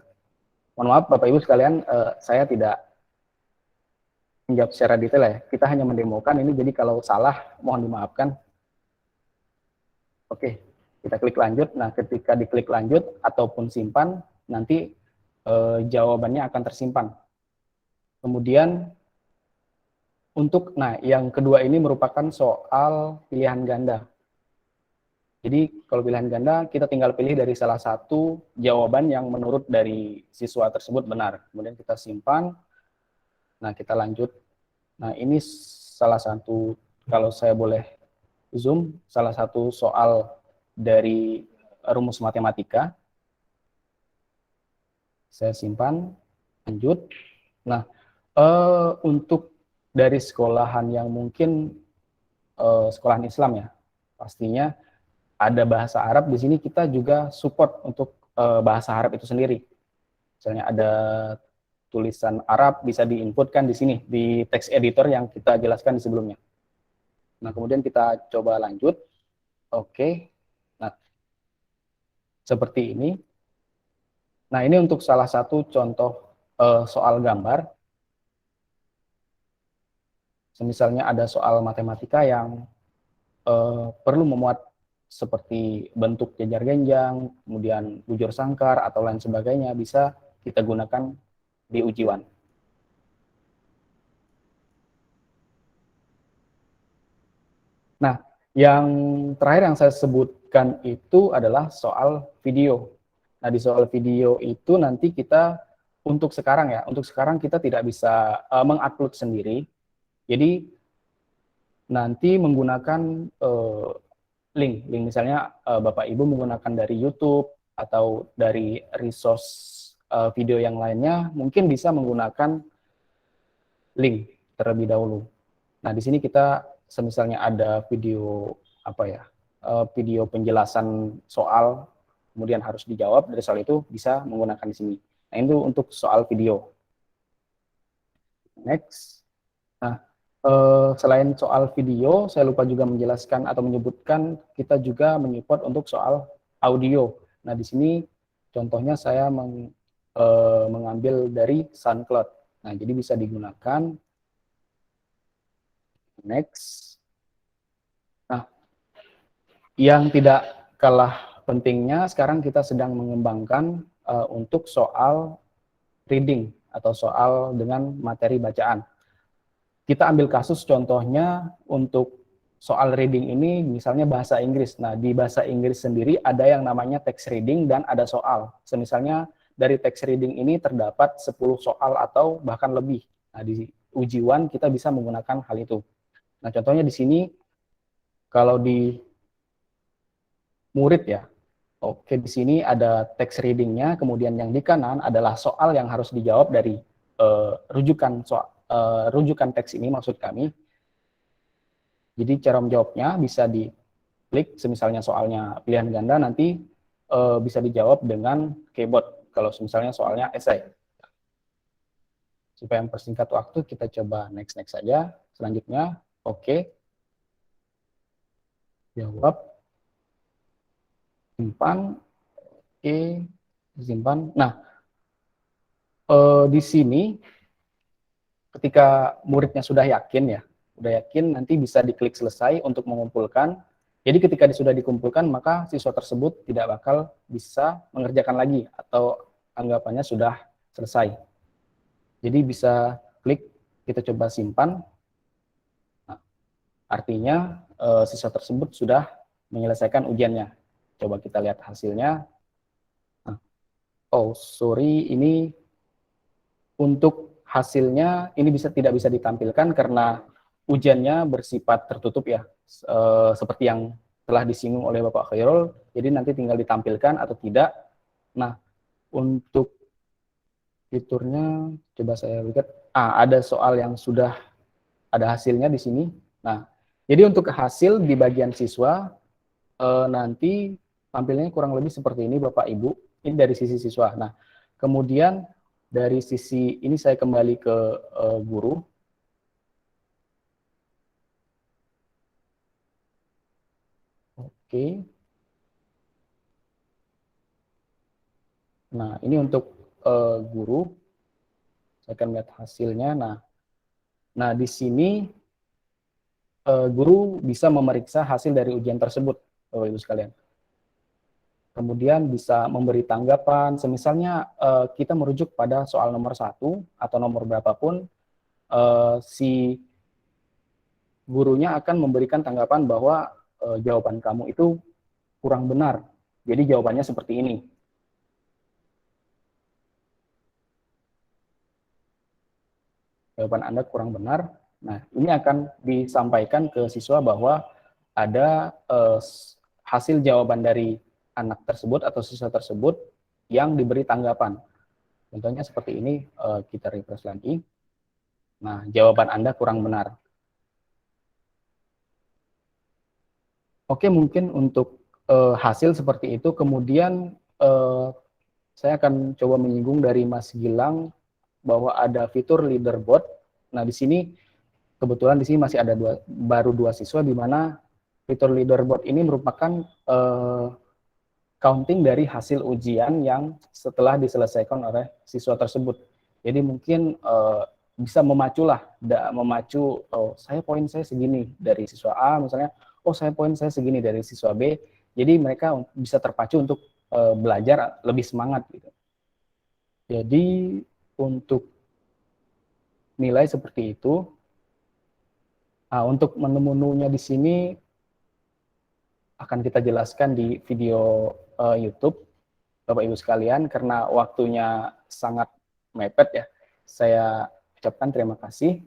Mohon maaf Bapak Ibu sekalian, saya tidak menjawab secara detail ya. Kita hanya mendemokan ini, jadi kalau salah mohon dimaafkan. Oke, kita klik lanjut. Nah, ketika diklik lanjut ataupun simpan, nanti jawabannya akan tersimpan. Kemudian yang kedua ini merupakan soal pilihan ganda. Jadi kalau pilihan ganda kita tinggal pilih dari salah satu jawaban yang menurut dari siswa tersebut benar. Kemudian kita simpan. Nah, kita lanjut. Nah, ini salah satu, kalau saya boleh zoom, salah satu soal dari rumus matematika. Saya simpan, lanjut. Nah, untuk dari sekolahan yang mungkin sekolahan Islam ya, pastinya ada bahasa Arab. Di sini kita juga support untuk bahasa Arab itu sendiri. Misalnya ada tulisan Arab bisa diinputkan di sini di text editor yang kita jelaskan di sebelumnya. Nah, kemudian kita coba lanjut. Oke. Nah, seperti ini. Nah, ini untuk salah satu contoh soal gambar. Misalnya ada soal matematika yang perlu memuat seperti bentuk jejar genjang, kemudian bujur sangkar, atau lain sebagainya, bisa kita gunakan di ujian. Nah, yang terakhir yang saya sebutkan itu adalah soal video. Nah, di soal video itu nanti kita, untuk sekarang kita tidak bisa mengupload sendiri. Jadi, nanti menggunakan link misalnya Bapak Ibu menggunakan dari YouTube atau dari resource video yang lainnya, mungkin bisa menggunakan link terlebih dahulu. Nah, di sini kita semisalnya ada video video penjelasan soal, kemudian harus dijawab dari soal itu, bisa menggunakan di sini. Nah, itu untuk soal video. Next. Nah, selain soal video, saya lupa juga menjelaskan atau menyebutkan kita juga menyupport untuk soal audio. Nah, di sini contohnya saya mengambil dari SoundCloud. Nah, jadi bisa digunakan. Next. Nah, yang tidak kalah pentingnya, sekarang kita sedang mengembangkan untuk soal reading atau soal dengan materi bacaan. Kita ambil kasus contohnya untuk soal reading ini, misalnya bahasa Inggris. Nah, di bahasa Inggris sendiri ada yang namanya text reading dan ada soal. Misalnya dari text reading ini terdapat 10 soal atau bahkan lebih. Nah, di ujian kita bisa menggunakan hal itu. Nah, contohnya di sini, kalau di murid ya, oke, di sini ada text readingnya, kemudian yang di kanan adalah soal yang harus dijawab dari rujukan teks ini, maksud kami. Jadi cara menjawabnya bisa diklik, misalnya soalnya pilihan ganda, nanti bisa dijawab dengan keyboard, kalau misalnya soalnya esai. Supaya mempersingkat waktu, kita coba next saja. Selanjutnya, oke. Jawab. Simpan. Oke. Simpan. Nah, di sini ketika muridnya sudah yakin nanti bisa diklik selesai untuk mengumpulkan. Jadi ketika sudah dikumpulkan, maka siswa tersebut tidak bakal bisa mengerjakan lagi atau anggapannya sudah selesai. Jadi bisa klik, kita coba simpan. Nah, artinya siswa tersebut sudah menyelesaikan ujiannya. Coba kita lihat hasilnya. Oh, sorry, ini untuk hasilnya ini tidak bisa ditampilkan karena ujiannya bersifat tertutup ya, seperti yang telah disinggung oleh Bapak Khairul. Jadi nanti tinggal ditampilkan atau tidak. Nah, untuk fiturnya coba saya lihat. Ada soal yang sudah ada hasilnya di sini. Nah, jadi untuk hasil di bagian siswa nanti tampilnya kurang lebih seperti ini Bapak Ibu. Ini dari sisi siswa. Nah, kemudian dari sisi ini saya kembali ke guru. Oke. Nah, ini untuk guru. Saya akan lihat hasilnya. Nah di sini guru bisa memeriksa hasil dari ujian tersebut, Bapak Ibu sekalian. Kemudian bisa memberi tanggapan, semisalnya kita merujuk pada soal nomor 1 atau nomor berapapun, si gurunya akan memberikan tanggapan bahwa jawaban kamu itu kurang benar. Jadi jawabannya seperti ini. Jawaban Anda kurang benar. Nah, ini akan disampaikan ke siswa bahwa ada hasil jawaban dari anak tersebut atau siswa tersebut yang diberi tanggapan. Contohnya seperti ini, kita refresh lagi. Nah, jawaban Anda kurang benar. Oke, mungkin untuk hasil seperti itu. Kemudian saya akan coba menyinggung dari Mas Gilang bahwa ada fitur leaderboard. Nah, di sini kebetulan di sini masih ada baru dua siswa, di mana fitur leaderboard ini merupakan counting dari hasil ujian yang setelah diselesaikan oleh siswa tersebut. Jadi mungkin bisa memacu, oh poin saya segini dari siswa A misalnya, oh poin saya segini dari siswa B. Jadi mereka bisa terpacu untuk belajar lebih semangat gitu. Jadi untuk nilai seperti itu. Nah, untuk menu-menunya di sini akan kita jelaskan di video YouTube, Bapak Ibu sekalian, karena waktunya sangat mepet ya. Saya ucapkan terima kasih.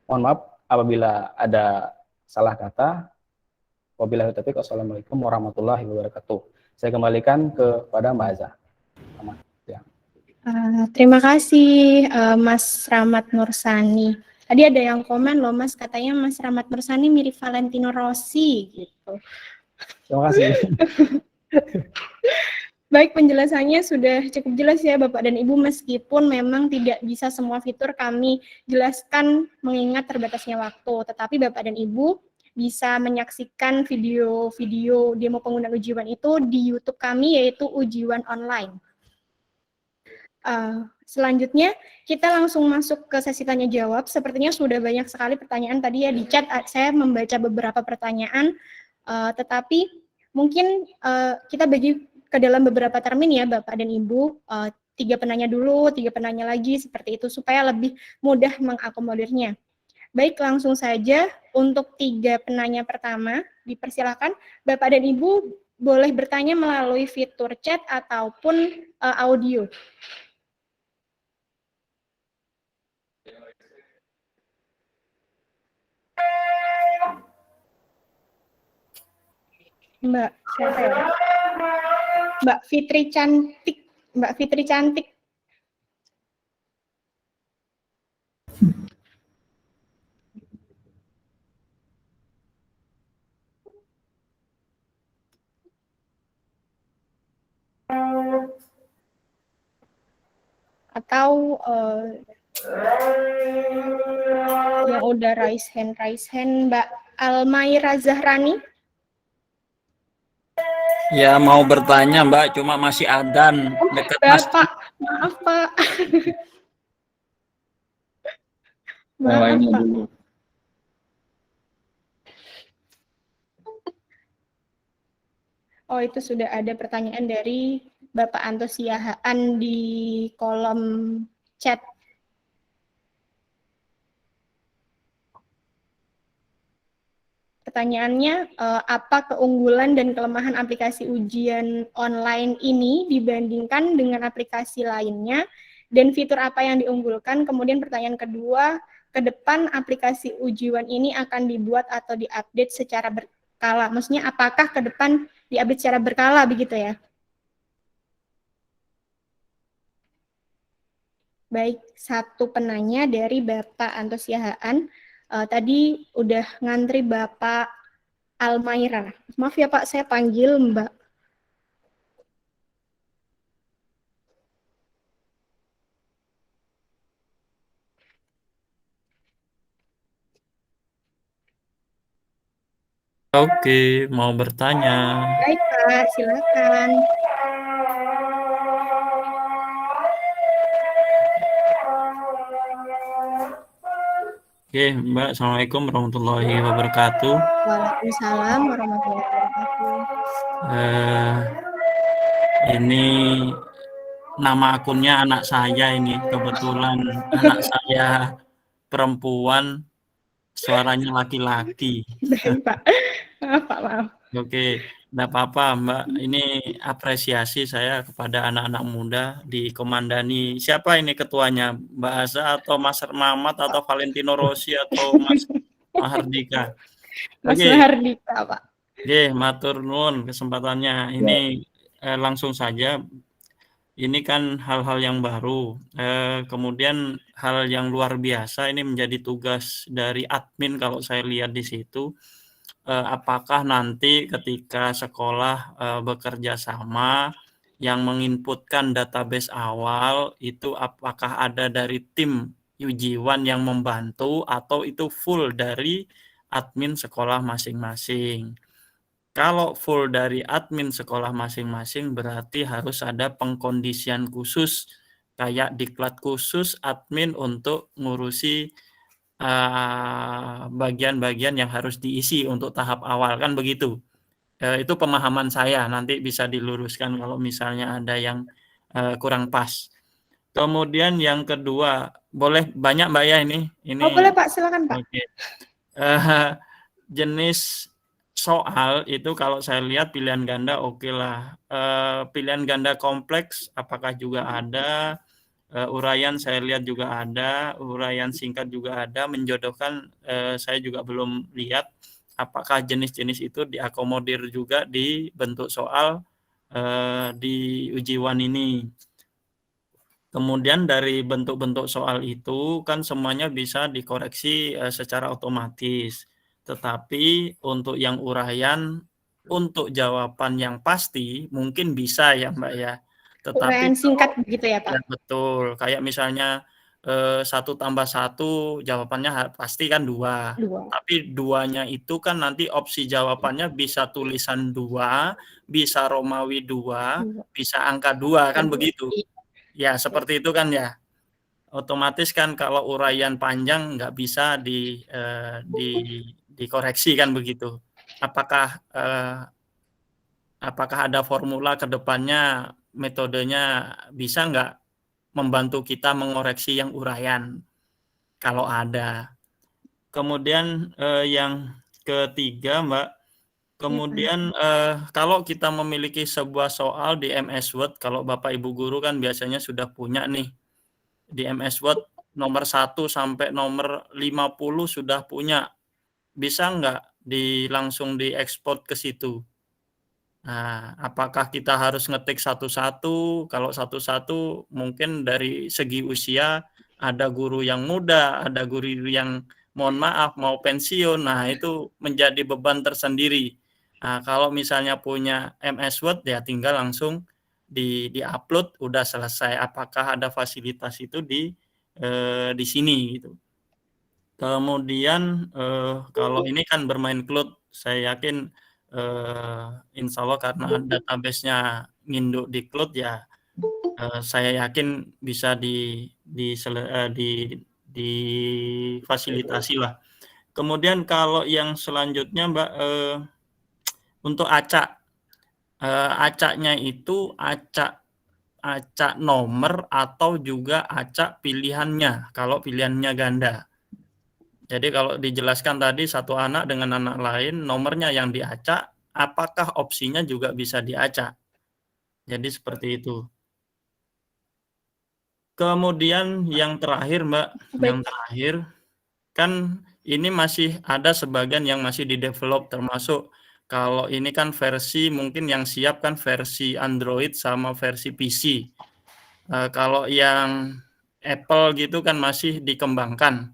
Mohon maaf apabila ada salah kata. Wabillahi taufiq, wassalamualaikum warahmatullahi wabarakatuh. Saya kembalikan kepada Mbak Aza. Selamat siang. Terima kasih Mas Rahmat Nursani. Tadi ada yang komen loh Mas, katanya Mas Rahmat Nursani mirip Valentino Rossi gitu. Terima kasih. Baik, penjelasannya sudah cukup jelas ya Bapak dan Ibu, meskipun memang tidak bisa semua fitur kami jelaskan mengingat terbatasnya waktu, tetapi Bapak dan Ibu bisa menyaksikan video-video demo penggunaan Ujiwan itu di YouTube kami, yaitu Ujiwan Online. Selanjutnya kita langsung masuk ke sesi tanya jawab. Sepertinya sudah banyak sekali pertanyaan tadi ya di chat. Saya membaca beberapa pertanyaan, tetapi mungkin kita bagi ke dalam beberapa termin ya Bapak dan Ibu. 3 penanya dulu, 3 penanya lagi, seperti itu supaya lebih mudah mengakomodirnya. Baik, langsung saja untuk 3 penanya pertama, dipersilakan Bapak dan Ibu boleh bertanya melalui fitur chat ataupun audio. Mbak siapa ya? Mbak Fitri Cantik. Mbak Fitri Cantik. Atau yang udah raise hand Mbak Almaira Zahrani. Ya mau bertanya Mbak, cuma masih adzan dekat masjid. Bapak, maaf Pak. Yang Maaf lainnya Pak. dulu. Oh, itu sudah ada pertanyaan dari Bapak Anto Siahaan di kolom chat. Pertanyaannya, apa keunggulan dan kelemahan aplikasi ujian online ini dibandingkan dengan aplikasi lainnya, dan fitur apa yang diunggulkan? Kemudian pertanyaan kedua, ke depan aplikasi ujian ini akan dibuat atau diupdate secara berkala? Maksudnya apakah ke depan diupdate secara berkala begitu ya? Baik, satu penanya dari Bapak Antosiahaan. Tadi udah ngantri Bapak Almaira. Maaf ya Pak, saya panggil Mbak. Oke, mau bertanya. Baik Pak, silakan. Oke, Mbak, Assalamualaikum warahmatullahi wabarakatuh. Waalaikumsalam warahmatullahi wabarakatuh. Eh, ini nama akunnya anak saya ini. Kebetulan anak saya perempuan, suaranya laki-laki. Baik Pak, maaf Pak, maaf. Oke, enggak apa-apa, Mbak. Ini apresiasi saya kepada anak-anak muda dikomandani. Siapa ini ketuanya? Mbak Aza atau Mas Mamat atau Valentino Rossi atau Mas Mahardika? Mas Oke, Mahardika Pak. oke, matur nuwun kesempatannya. Ini langsung saja. Ini kan hal-hal yang baru. Kemudian hal yang luar biasa ini menjadi tugas dari admin kalau saya lihat di situ. Apakah nanti ketika sekolah bekerja sama yang menginputkan database awal itu apakah ada dari tim ujiwan yang membantu atau itu full dari admin sekolah masing-masing. Kalau full dari admin sekolah masing-masing berarti harus ada pengkondisian khusus kayak diklat khusus admin untuk ngurusi bagian-bagian yang harus diisi untuk tahap awal, kan begitu. Itu pemahaman saya, nanti bisa diluruskan kalau misalnya ada yang kurang pas. Kemudian yang kedua, boleh banyak Mbak ya ini? Oh boleh Pak, silakan Pak. Oke. Jenis soal itu kalau saya lihat pilihan ganda oke lah. Pilihan ganda kompleks apakah juga ada? Uraian saya lihat juga ada, uraian singkat juga ada, menjodohkan saya juga belum lihat apakah jenis-jenis itu diakomodir juga di bentuk soal di ujiwan ini. Kemudian dari bentuk-bentuk soal itu kan semuanya bisa dikoreksi secara otomatis. Tetapi untuk yang uraian, untuk jawaban yang pasti mungkin bisa ya Mbak ya. Tetapi Uraian singkat begitu ya Pak? Ya, betul. Kayak misalnya 1 tambah 1 jawabannya pasti kan 2. Dua. Tapi 2-nya itu kan nanti opsi jawabannya bisa tulisan 2, bisa Romawi 2, bisa angka 2 kan begitu. Ya, seperti itu kan ya. Otomatis kan kalau uraian panjang nggak bisa dikoreksi kan begitu. Apakah ada formula ke depannya metodenya bisa nggak membantu kita mengoreksi yang uraian kalau ada. Kemudian yang ketiga Mbak, kemudian kalau kita memiliki sebuah soal di MS Word, kalau Bapak Ibu guru kan biasanya sudah punya nih di MS Word nomor 1 sampai nomor 50 sudah punya. Bisa nggak langsung diekspor ke situ? Nah, apakah kita harus ngetik satu-satu? Kalau satu-satu mungkin dari segi usia ada guru yang muda, ada guru yang mohon maaf mau pensiun. Nah, itu menjadi beban tersendiri. Nah, kalau misalnya punya MS Word ya tinggal langsung di-upload udah selesai. Apakah ada fasilitas itu di sini gitu. Kemudian kalau ini kan bermain cloud, saya yakin insya Allah karena database-nya nginduk di cloud ya saya yakin bisa difasilitasi lah. Kemudian kalau yang selanjutnya Mbak untuk acak, acaknya itu acak nomor atau juga acak pilihannya kalau pilihannya ganda. Jadi kalau dijelaskan tadi satu anak dengan anak lain, nomornya yang diacak, apakah opsinya juga bisa diacak? Jadi seperti itu. Kemudian yang terakhir, Mbak, yang terakhir kan ini masih ada sebagian yang masih di-develop, termasuk kalau ini kan versi mungkin yang siap kan versi Android sama versi PC. Kalau yang Apple gitu kan masih dikembangkan.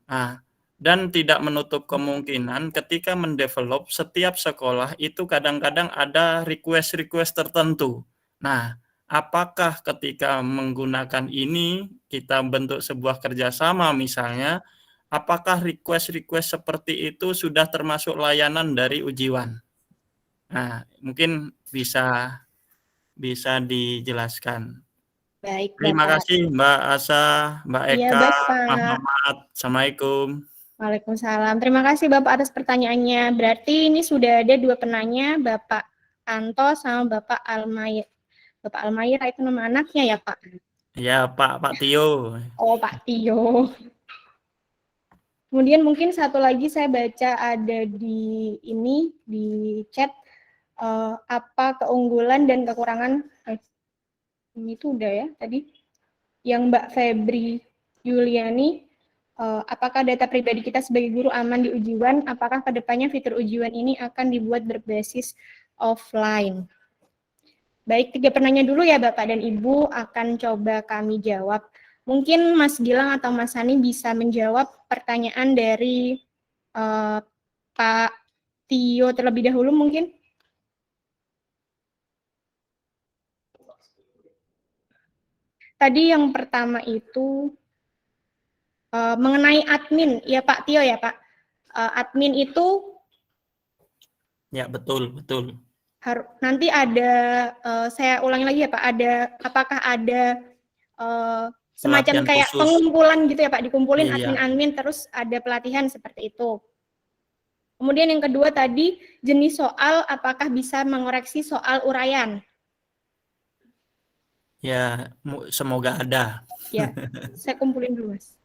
Nah, dan tidak menutup kemungkinan ketika mendevelop setiap sekolah itu kadang-kadang ada request-request tertentu. Nah, apakah ketika menggunakan ini kita bentuk sebuah kerjasama misalnya, apakah request-request seperti itu sudah termasuk layanan dari Ujiwan? Nah, mungkin bisa dijelaskan. Baik, Terima Bapak. kasih Mbak Asa, Mbak Iya, Eka, Bapak. Mas Mamat. Assalamualaikum. Waalaikumsalam. Terima kasih Bapak atas pertanyaannya. Berarti ini sudah ada dua penanya, Bapak Anto sama Bapak Almair. Bapak Almair itu nama anaknya ya, Pak? Ya, Pak Tio. Oh, Pak Tio. Kemudian mungkin satu lagi saya baca ada di chat apa keunggulan dan kekurangan ini tuh udah ya tadi yang Mbak Febri Yuliani, apakah data pribadi kita sebagai guru aman di Ujiwan? Apakah kedepannya fitur Ujiwan ini akan dibuat berbasis offline? Baik, 3 penanya dulu ya Bapak dan Ibu, akan coba kami jawab. Mungkin Mas Gilang atau Mas Sani bisa menjawab pertanyaan dari Pak Tio terlebih dahulu mungkin. Tadi yang pertama itu mengenai admin, ya Pak Tio ya Pak. Admin itu Ya, betul. nanti ada, saya ulangi lagi ya Pak, apakah ada semacam Pelatihan kayak khusus. pengumpulan gitu ya Pak, dikumpulin Iya. admin-admin terus ada pelatihan seperti itu. Kemudian yang kedua tadi, jenis soal apakah bisa mengoreksi soal uraian? Ya, semoga ada. Ya, saya kumpulin dulu Mas.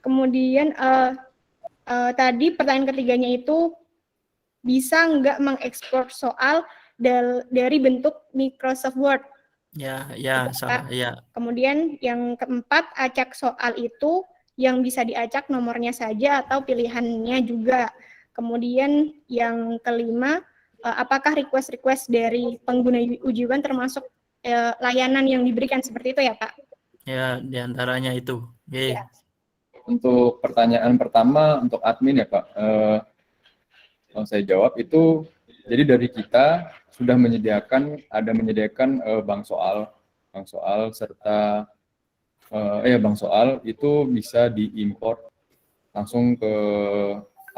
Kemudian tadi pertanyaan ketiganya itu, bisa nggak mengekspor soal dari bentuk Microsoft Word? Ya, salah. Ya. Kemudian yang keempat, acak soal itu yang bisa diacak nomornya saja atau pilihannya juga. Kemudian yang kelima, apakah request-request dari pengguna Ujiwan termasuk layanan yang diberikan seperti itu ya Pak? Ya, diantaranya itu. Oke. Ya. Untuk pertanyaan pertama untuk admin ya Pak, kalau saya jawab itu, jadi dari kita sudah menyediakan bank soal serta bank soal itu bisa diimport langsung ke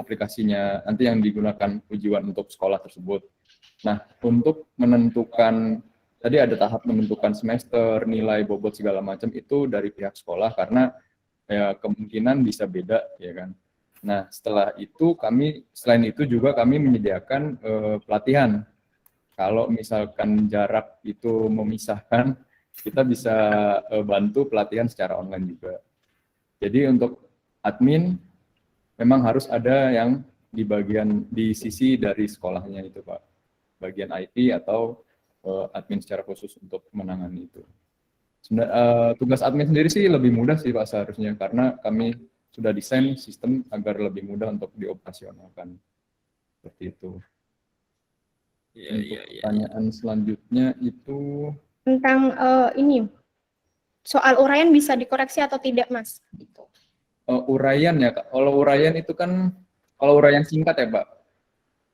aplikasinya nanti yang digunakan Ujiwan untuk sekolah tersebut. Nah, untuk menentukan tadi ada tahap menentukan semester, nilai, bobot segala macam itu dari pihak sekolah karena ya kemungkinan bisa beda ya kan. Nah, selain itu juga kami menyediakan pelatihan. Kalau misalkan jarak itu memisahkan, kita bisa bantu pelatihan secara online juga. Jadi untuk admin memang harus ada yang di sisi dari sekolahnya itu Pak, bagian IT atau admin secara khusus untuk menangani itu. Tugas admin sendiri sih lebih mudah sih Pak seharusnya, karena kami sudah desain sistem agar lebih mudah untuk dioperasionalkan. Seperti itu. Untuk pertanyaan selanjutnya itu tentang soal uraian bisa dikoreksi atau tidak Mas? uraian ya Kak. Kalau uraian itu kan, kalau uraian singkat ya Pak,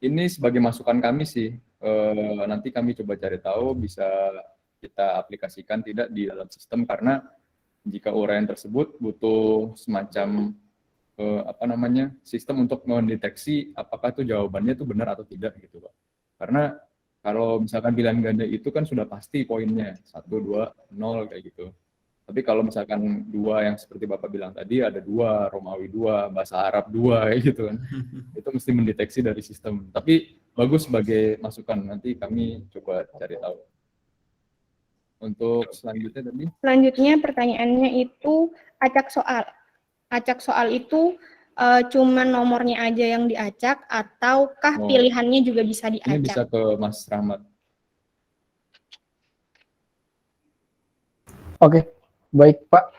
ini sebagai masukan kami sih, nanti kami coba cari tahu bisa kita aplikasikan tidak di dalam sistem, karena jika uraian tersebut butuh semacam sistem untuk mendeteksi apakah itu jawabannya itu benar atau tidak gitu Pak. Karena kalau misalkan pilihan ganda itu kan sudah pasti poinnya 1, 2, 0 kayak gitu. Tapi kalau misalkan 2 yang seperti Bapak bilang tadi, ada 2, Romawi 2, bahasa Arab 2 kayak gitu kan. Itu mesti mendeteksi dari sistem. Tapi bagus sebagai masukan, nanti kami coba cari tahu. Untuk selanjutnya tadi? Selanjutnya pertanyaannya itu acak soal. Acak soal itu cuman nomornya aja yang diacak ataukah Oh. pilihannya juga bisa Ini bisa diacak? ke Mas Rahmat. Oke, baik Pak.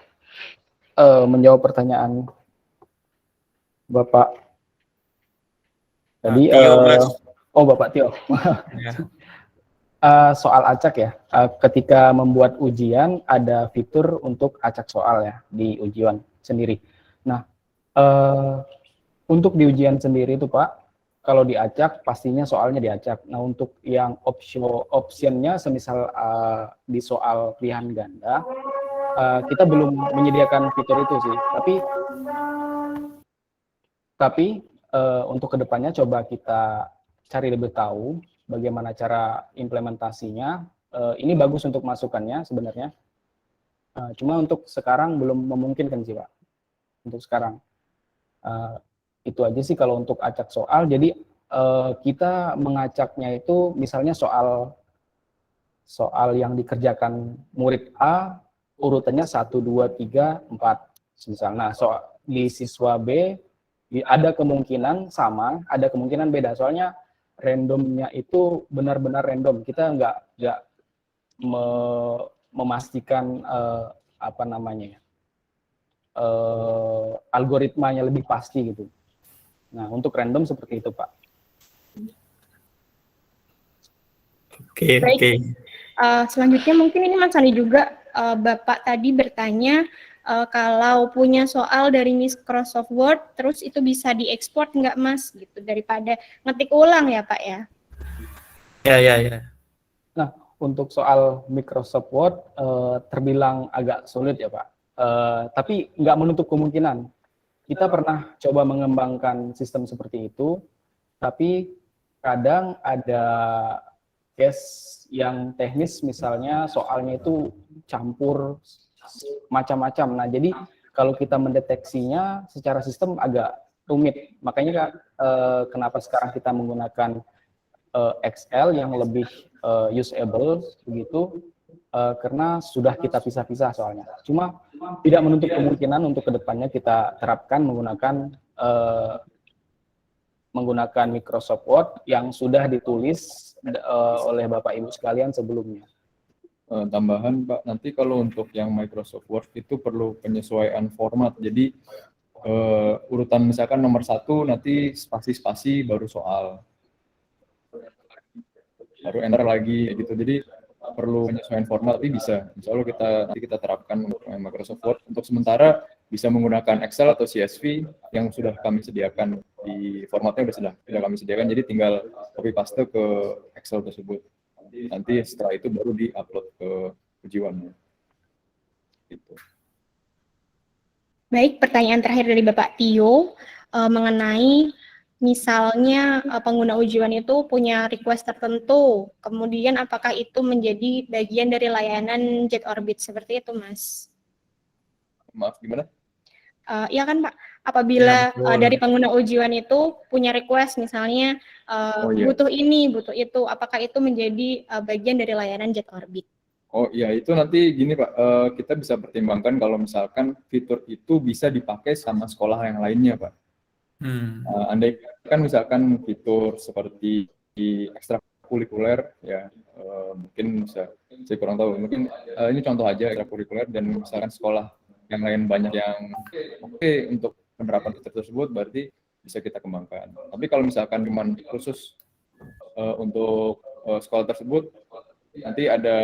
Menjawab pertanyaan Bapak tadi, Tio, Mas. Bapak Tio. Ya. Soal acak ya, ketika membuat ujian ada fitur untuk acak soal ya di ujian sendiri. Nah, untuk di ujian sendiri itu Pak, kalau diacak pastinya soalnya diacak. Nah, untuk yang optionnya semisal di soal pilihan ganda, kita belum menyediakan fitur itu sih. Tapi untuk kedepannya coba kita cari lebih tahu bagaimana cara implementasinya. Ini bagus untuk masukannya sebenarnya. Cuma untuk sekarang belum memungkinkan sih Pak. Untuk sekarang. Itu aja sih kalau untuk acak soal. Jadi kita mengacaknya itu misalnya soal yang dikerjakan murid A urutannya 1, 2, 3, 4 misalnya. Nah, di siswa B ada kemungkinan sama, ada kemungkinan beda. Soalnya randomnya itu benar-benar random. Kita nggak memastikan apa namanya ya, algoritmanya lebih pasti gitu. Nah, untuk random seperti itu, Pak. Oke, Baik. oke. Selanjutnya mungkin ini Mas Sandi juga, Bapak tadi bertanya kalau punya soal dari Microsoft Word, terus itu bisa diekspor nggak Mas? Gitu, daripada ngetik ulang ya Pak ya? Ya. Nah, untuk soal Microsoft Word terbilang agak sulit ya Pak. Tapi nggak menutup kemungkinan. Kita pernah coba mengembangkan sistem seperti itu, tapi kadang ada case yang teknis, misalnya soalnya itu campur macam-macam. Nah, jadi kalau kita mendeteksinya secara sistem agak rumit. Makanya kenapa sekarang kita menggunakan Excel yang lebih usable begitu, karena sudah kita pisah-pisah soalnya. Cuma tidak menutup kemungkinan untuk kedepannya kita terapkan menggunakan Microsoft Word yang sudah ditulis oleh Bapak Ibu sekalian sebelumnya. Tambahan Pak, nanti kalau untuk yang Microsoft Word itu perlu penyesuaian format. Jadi urutan misalkan nomor 1 nanti spasi-spasi baru soal, baru enter lagi gitu. Jadi perlu penyesuaian format, tapi bisa. Insya Allah nanti kita terapkan untuk Microsoft Word. Untuk sementara bisa menggunakan Excel atau CSV yang sudah kami sediakan, di formatnya sudah kami sediakan. Jadi tinggal copy paste ke Excel tersebut. Nanti setelah itu baru di-upload ke ujiannya. Gitu. Baik, pertanyaan terakhir dari Bapak Tio mengenai misalnya pengguna ujian itu punya request tertentu, kemudian apakah itu menjadi bagian dari layanan Jet Orbit seperti itu, Mas? Maaf, gimana? Iya kan Pak, apabila betul. dari pengguna ujian itu punya request misalnya Iya. butuh ini, butuh itu, apakah itu menjadi bagian dari layanan Jet Orbit? Oh iya, itu nanti gini Pak, kita bisa pertimbangkan kalau misalkan fitur itu bisa dipakai sama sekolah yang lainnya Pak. Andai kan misalkan fitur seperti di ekstrakurikuler ya, mungkin bisa, saya kurang tahu, mungkin ini contoh aja ekstrakurikuler, dan misalkan sekolah yang lain banyak yang oke untuk penerapan fitur tersebut, berarti bisa kita kembangkan. Tapi kalau misalkan cuma khusus untuk sekolah tersebut, nanti ada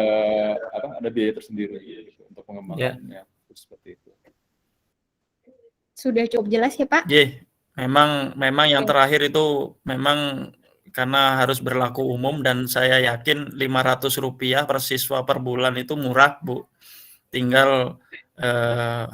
biaya tersendiri gitu, untuk pengembangannya. Seperti itu. Sudah cukup jelas ya Pak? Memang yang terakhir itu memang karena harus berlaku umum, dan saya yakin Rp500 per siswa per bulan itu murah, Bu. Tinggal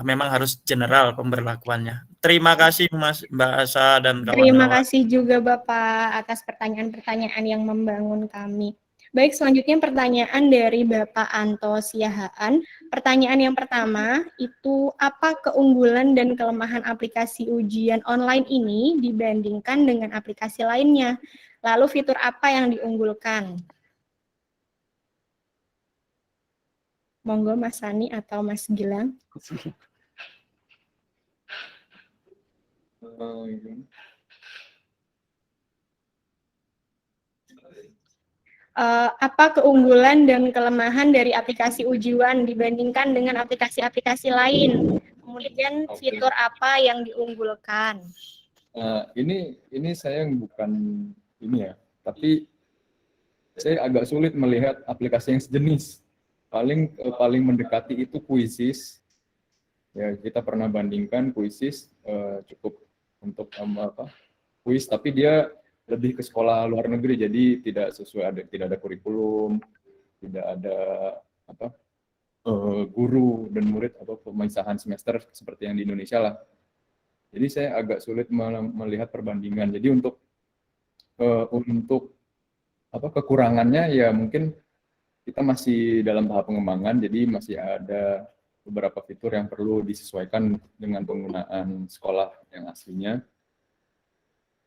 memang harus general pemberlakuannya. Terima kasih Mbak Asa dan kawan-kawan. Terima kasih juga Bapak atas pertanyaan-pertanyaan yang membangun kami. Baik, selanjutnya pertanyaan dari Bapak Anto Siahaan. Pertanyaan yang pertama, itu apa keunggulan dan kelemahan aplikasi ujian online ini dibandingkan dengan aplikasi lainnya? Lalu fitur apa yang diunggulkan? Monggo Mas Sani atau Mas Gilang. Gimana? Apa keunggulan dan kelemahan dari aplikasi ujian dibandingkan dengan aplikasi-aplikasi lain? Kemudian Oke. fitur apa yang diunggulkan? Ini saya bukan ini ya, tapi saya agak sulit melihat aplikasi yang sejenis. Paling mendekati itu Quizzes. Ya, kita pernah bandingkan Quizzes cukup untuk kuis, tapi dia lebih ke sekolah luar negeri, jadi tidak ada kurikulum, tidak ada guru dan murid atau pemisahan semester seperti yang di Indonesia lah. Jadi saya agak sulit melihat perbandingan. Jadi untuk kekurangannya ya mungkin kita masih dalam tahap pengembangan, jadi masih ada beberapa fitur yang perlu disesuaikan dengan penggunaan sekolah yang aslinya.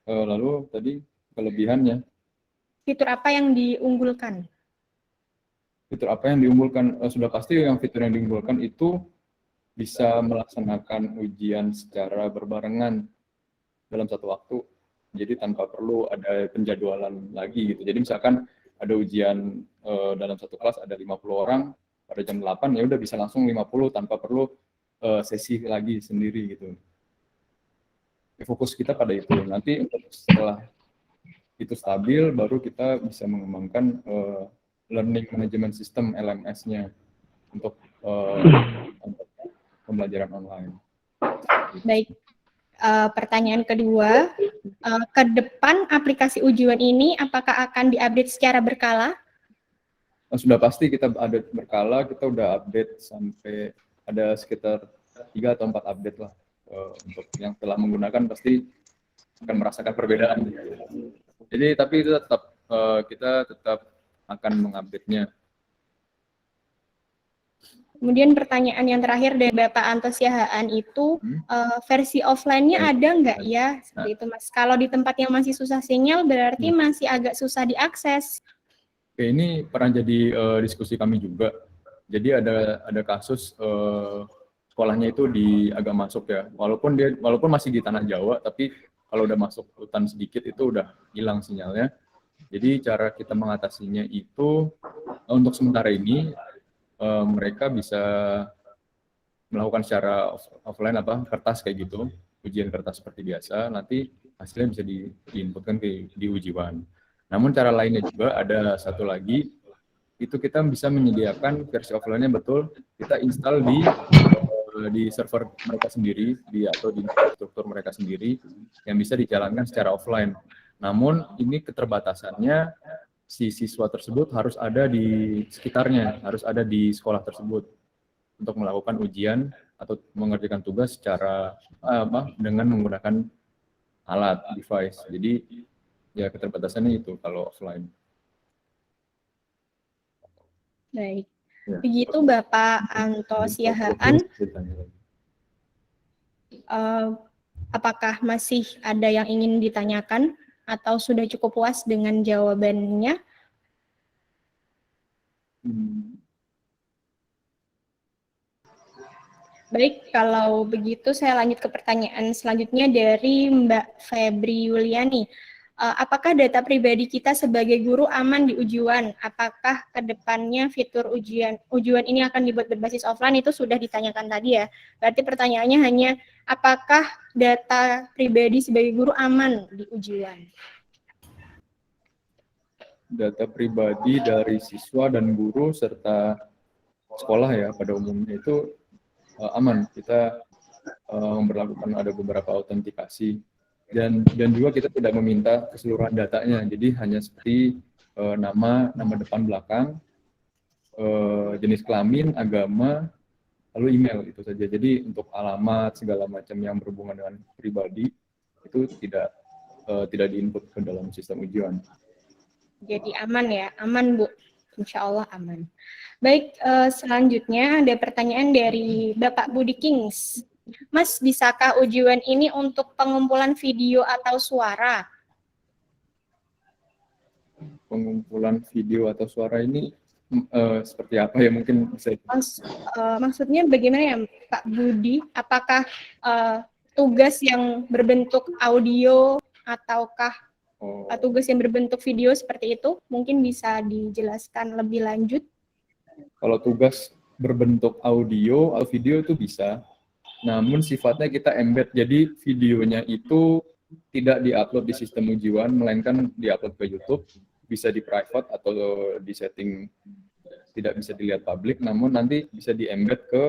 Lalu tadi kelebihannya. Fitur apa yang diunggulkan? Fitur apa yang diunggulkan? Sudah pasti yang fitur yang diunggulkan itu bisa melaksanakan ujian secara berbarengan dalam satu waktu. Jadi tanpa perlu ada penjadwalan lagi gitu. Jadi misalkan ada ujian dalam satu kelas ada 50 orang pada jam 8, ya udah bisa langsung 50 tanpa perlu sesi lagi sendiri gitu. Fokus kita pada itu. Nanti setelah itu stabil, baru kita bisa mengembangkan learning management system LMS-nya untuk pembelajaran online. Baik, pertanyaan kedua, ke depan aplikasi ujian ini apakah akan diupdate secara berkala? Sudah pasti kita update berkala, kita udah update sampai ada sekitar 3 atau 4 update lah. Untuk yang telah menggunakan pasti akan merasakan perbedaan. Jadi tapi itu tetap kita tetap akan mengupdate-nya. Kemudian pertanyaan yang terakhir dari Bapak Anto Siahaan itu versi offline-nya ada nggak ya? Seperti itu Mas. Kalau di tempat yang masih susah sinyal berarti masih agak susah diakses. Oke, ini pernah jadi diskusi kami juga. Jadi ada kasus sekolahnya itu agak masuk ya. Walaupun masih di tanah Jawa, tapi kalau udah masuk hutan sedikit itu udah hilang sinyalnya. Jadi cara kita mengatasinya itu untuk sementara ini mereka bisa melakukan secara offline kertas kayak gitu, ujian kertas seperti biasa. Nanti hasilnya bisa diinputkan di ujian. Namun cara lainnya juga ada satu lagi, itu kita bisa menyediakan versi offline-nya betul kita install di server mereka sendiri atau di infrastruktur mereka sendiri yang bisa dijalankan secara offline. Namun ini keterbatasannya si siswa tersebut harus ada di sekitarnya, harus ada di sekolah tersebut untuk melakukan ujian atau mengerjakan tugas secara dengan menggunakan alat device. Jadi ya keterbatasannya itu kalau offline. Baik. Begitu Bapak Anto Siahaan. Apakah masih ada yang ingin ditanyakan atau sudah cukup puas dengan jawabannya? Baik, kalau begitu saya lanjut ke pertanyaan selanjutnya dari Mbak Febri Yuliani. Apakah data pribadi kita sebagai guru aman di ujian? Apakah ke depannya fitur ujian ini akan dibuat berbasis offline? Itu sudah ditanyakan tadi ya. Berarti pertanyaannya hanya apakah data pribadi sebagai guru aman di ujian? Data pribadi dari siswa dan guru serta sekolah ya pada umumnya itu aman. Kita memperlakukan ada beberapa autentikasi. Dan juga kita tidak meminta keseluruhan datanya, jadi hanya seperti nama depan belakang, jenis kelamin, agama, lalu email itu saja. Jadi untuk alamat segala macam yang berhubungan dengan pribadi itu tidak diinput ke dalam sistem ujian. Jadi aman ya, aman Bu, insya Allah aman. Baik, selanjutnya ada pertanyaan dari Bapak Budi Kings. Mas, bisakah ujian ini untuk pengumpulan video atau suara? Pengumpulan video atau suara ini seperti apa ya, mungkin bisa. Maksudnya bagaimana ya Pak Budi? Apakah tugas yang berbentuk audio ataukah Oh, tugas yang berbentuk video seperti itu? Mungkin bisa dijelaskan lebih lanjut. kalau tugas berbentuk audio atau video itu bisa, namun sifatnya kita embed, jadi videonya itu tidak diupload di sistem ujiwan, melainkan diupload ke YouTube, bisa di private atau di setting tidak bisa dilihat publik, namun nanti bisa di embed ke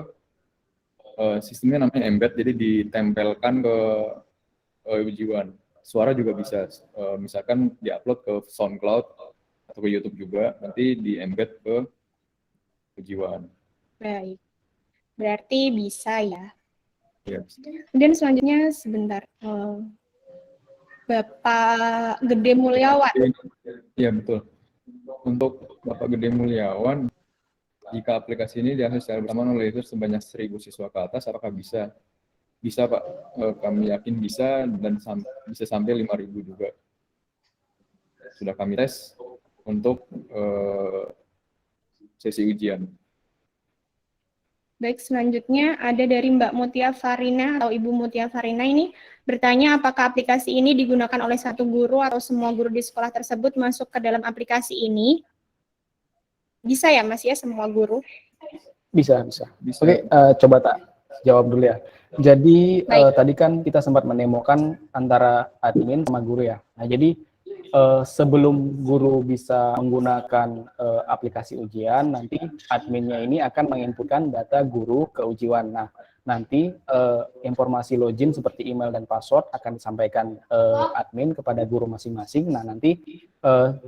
sistemnya namanya embed, jadi ditempelkan ke ujiwan. Suara juga bisa, misalkan diupload ke SoundCloud atau ke YouTube juga, nanti di embed ke ujiwan. Baik. Berarti bisa ya. Ya. Kemudian selanjutnya sebentar. Bapak Gede Mulyawan. Iya betul. Untuk Bapak Gede Mulyawan, jika aplikasi ini diakses secara bersamaan oleh itu sebanyak 1.000 siswa ke atas, apakah bisa? Bisa Pak, kami yakin bisa, dan bisa sampai 5.000 juga. Sudah kami tes untuk sesi ujian. Baik, selanjutnya ada dari Mbak Mutia Farina atau Ibu Mutia Farina ini bertanya apakah aplikasi ini digunakan oleh satu guru atau semua guru di sekolah tersebut masuk ke dalam aplikasi ini? Bisa ya Mas ya, semua guru? Bisa. Bisa. Oke, coba tak jawab dulu ya. Jadi Baik. tadi kan kita sempat menemukan antara admin sama guru ya. Nah, jadi sebelum guru bisa menggunakan aplikasi ujian, nanti adminnya ini akan menginputkan data guru ke ujiwan. Nah, nanti informasi login seperti email dan password akan disampaikan admin kepada guru masing-masing. Nah, nanti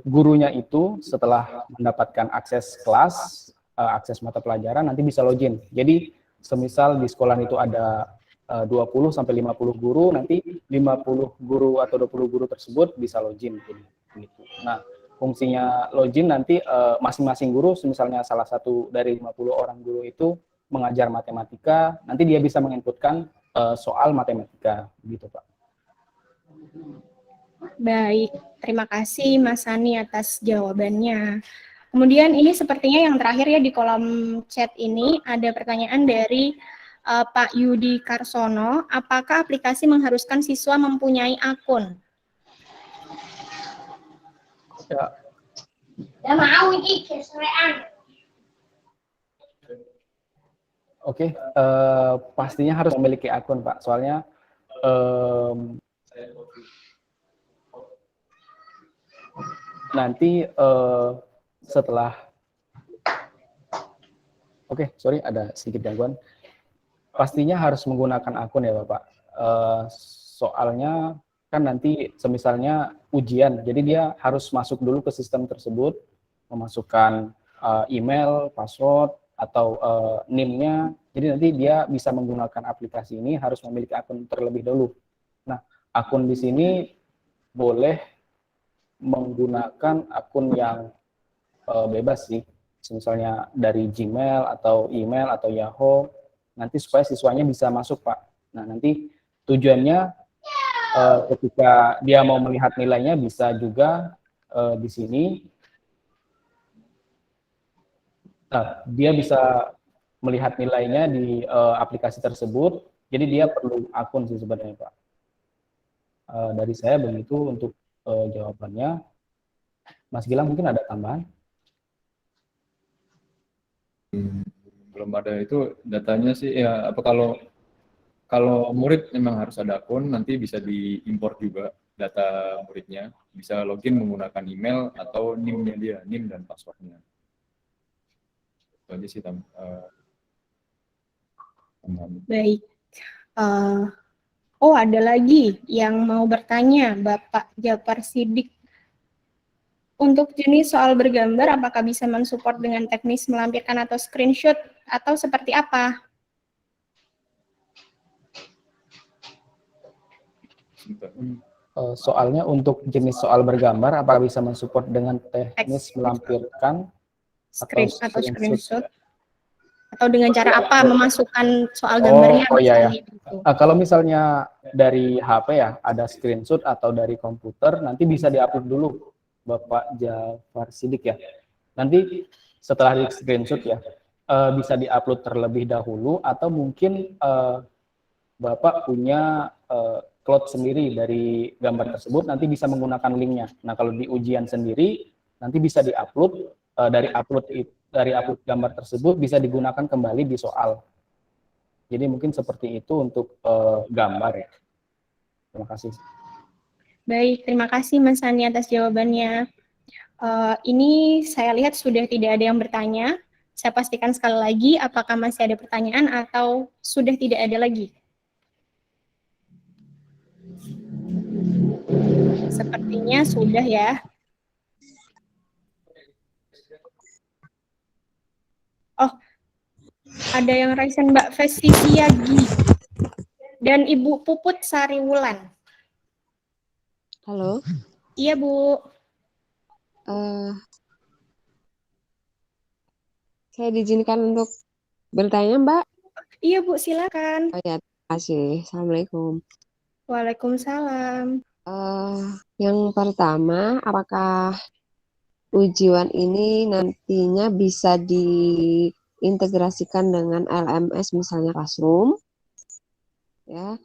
gurunya itu setelah mendapatkan akses kelas, akses mata pelajaran, nanti bisa login. Jadi, semisal di sekolah itu ada 20 sampai 50 guru, nanti 50 guru atau 20 guru tersebut bisa login gitu. Nah, fungsinya login nanti masing-masing guru, misalnya salah satu dari 50 orang guru itu mengajar matematika, nanti dia bisa menginputkan soal matematika gitu, Pak. Baik, terima kasih Mas Sani atas jawabannya. Kemudian ini sepertinya yang terakhir ya di kolom chat ini ada pertanyaan dari Pak Yudi Karsono, apakah aplikasi mengharuskan siswa mempunyai akun? Ya. Oke, pastinya harus memiliki akun, Pak. Soalnya nanti setelah ada sedikit gangguan. Pastinya harus menggunakan akun ya Bapak. Soalnya kan nanti semisalnya ujian, jadi dia harus masuk dulu ke sistem tersebut, memasukkan email, password, atau NIM-nya. Jadi nanti dia bisa menggunakan aplikasi ini harus memiliki akun terlebih dahulu. Nah, akun di sini boleh menggunakan akun yang bebas sih, misalnya dari Gmail atau email atau Yahoo, nanti supaya siswanya bisa masuk Pak. Nah nanti tujuannya ketika dia mau melihat nilainya bisa juga di sini, dia bisa melihat nilainya di aplikasi tersebut, jadi dia perlu akun sih sebenarnya Pak. Dari saya begitu untuk jawabannya. Mas Gilang mungkin ada tambahan? Belum ada itu datanya sih ya, apa kalau murid memang harus ada akun, nanti bisa diimpor juga data muridnya, bisa login menggunakan email atau NIM-nya dia, NIM dan passwordnya. Itu aja sih Baik. Ada lagi yang mau bertanya, Bapak Jafar Sidik. Untuk jenis soal bergambar, apakah bisa mensupport dengan teknis melampirkan atau screenshot, atau seperti apa? Soalnya untuk jenis soal bergambar, apakah bisa mensupport dengan teknis melampirkan atau screenshot? Atau dengan cara apa memasukkan soal gambarnya? Iya. Kalau misalnya dari HP ya, ada screenshot atau dari komputer, nanti bisa diupload dulu, Bapak Jafar Sidik ya. Nanti setelah di screenshot ya, bisa diupload terlebih dahulu, atau mungkin Bapak punya cloud sendiri dari gambar tersebut, nanti bisa menggunakan linknya. Nah, kalau di ujian sendiri, nanti bisa diupload, dari upload gambar tersebut bisa digunakan kembali di soal. Jadi mungkin seperti itu untuk gambar ya. Terima kasih. Baik, terima kasih Mas Hani atas jawabannya. Ini saya lihat sudah tidak ada yang bertanya. Saya pastikan sekali lagi apakah masih ada pertanyaan atau sudah tidak ada lagi. Sepertinya sudah ya. Oh, ada yang raisen Mbak Festisiagi dan Ibu Puput Sariwulan. Halo, Iya, Bu. saya diizinkan untuk bertanya, Mbak. Iya, Bu, silakan. Oh ya, terima kasih. Assalamualaikum. Waalaikumsalam. Yang pertama, apakah ujian ini nantinya bisa diintegrasikan dengan LMS, misalnya Classroom? Ya.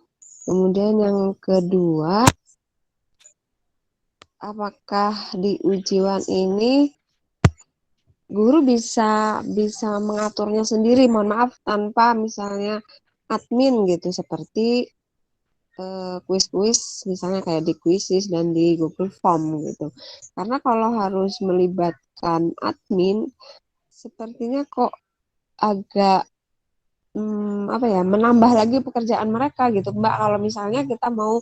Kemudian yang kedua, apakah di ujian ini guru bisa mengaturnya sendiri, mohon maaf, tanpa misalnya admin gitu, seperti kuis-kuis misalnya kayak di Quizizz dan di Google Form gitu. Karena kalau harus melibatkan admin, sepertinya kok agak menambah lagi pekerjaan mereka gitu, Mbak. Kalau misalnya kita mau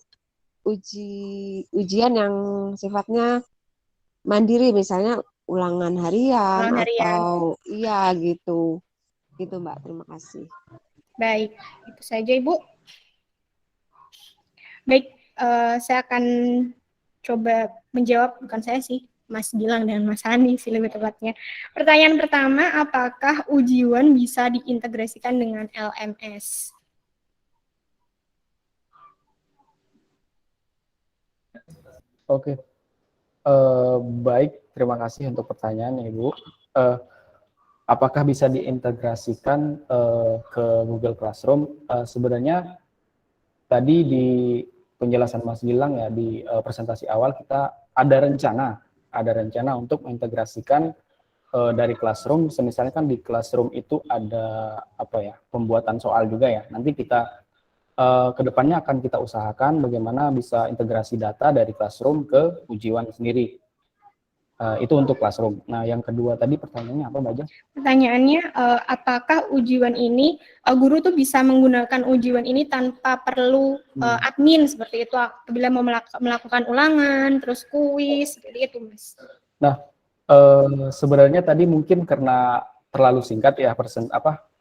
ujian yang sifatnya mandiri, misalnya ulangan harian atau iya gitu Mbak. Terima kasih. Baik, itu saja Ibu. Baik, saya akan coba menjawab, bukan saya sih, Mas Gilang dan Mas Hani sih lebih tepatnya. Pertanyaan pertama, apakah ujian bisa diintegrasikan dengan LMS? Oke, baik, terima kasih untuk pertanyaannya Ibu. Apakah bisa diintegrasikan ke Google Classroom? Sebenarnya tadi di penjelasan Mas Gilang ya, di presentasi awal kita ada rencana untuk mengintegrasikan dari Classroom. Misalnya kan di Classroom itu ada pembuatan soal juga ya. Nanti kita kedepannya akan kita usahakan bagaimana bisa integrasi data dari Classroom ke ujian sendiri. Itu untuk Classroom. Nah, yang kedua tadi pertanyaannya apa, Mbak Jas? Pertanyaannya, apakah ujian ini, guru tuh bisa menggunakan ujian ini tanpa perlu admin seperti itu, apabila mau melakukan ulangan, terus kuis, seperti itu, Mas. Nah, sebenarnya tadi mungkin karena terlalu singkat ya,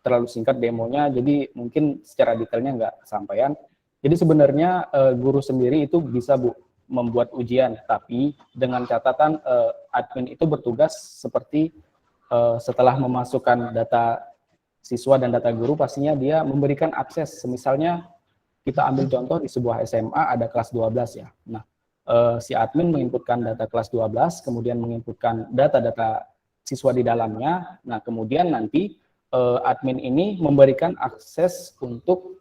terlalu singkat demonya, jadi mungkin secara detailnya nggak kesampaian. Jadi sebenarnya guru sendiri itu bisa, Bu, membuat ujian, tapi dengan catatan admin itu bertugas seperti setelah memasukkan data siswa dan data guru, pastinya dia memberikan akses. Misalnya kita ambil contoh di sebuah SMA ada kelas 12 ya. Nah, si admin menginputkan data kelas 12, kemudian menginputkan data-data siswa di dalamnya. Nah, kemudian nanti admin ini memberikan akses untuk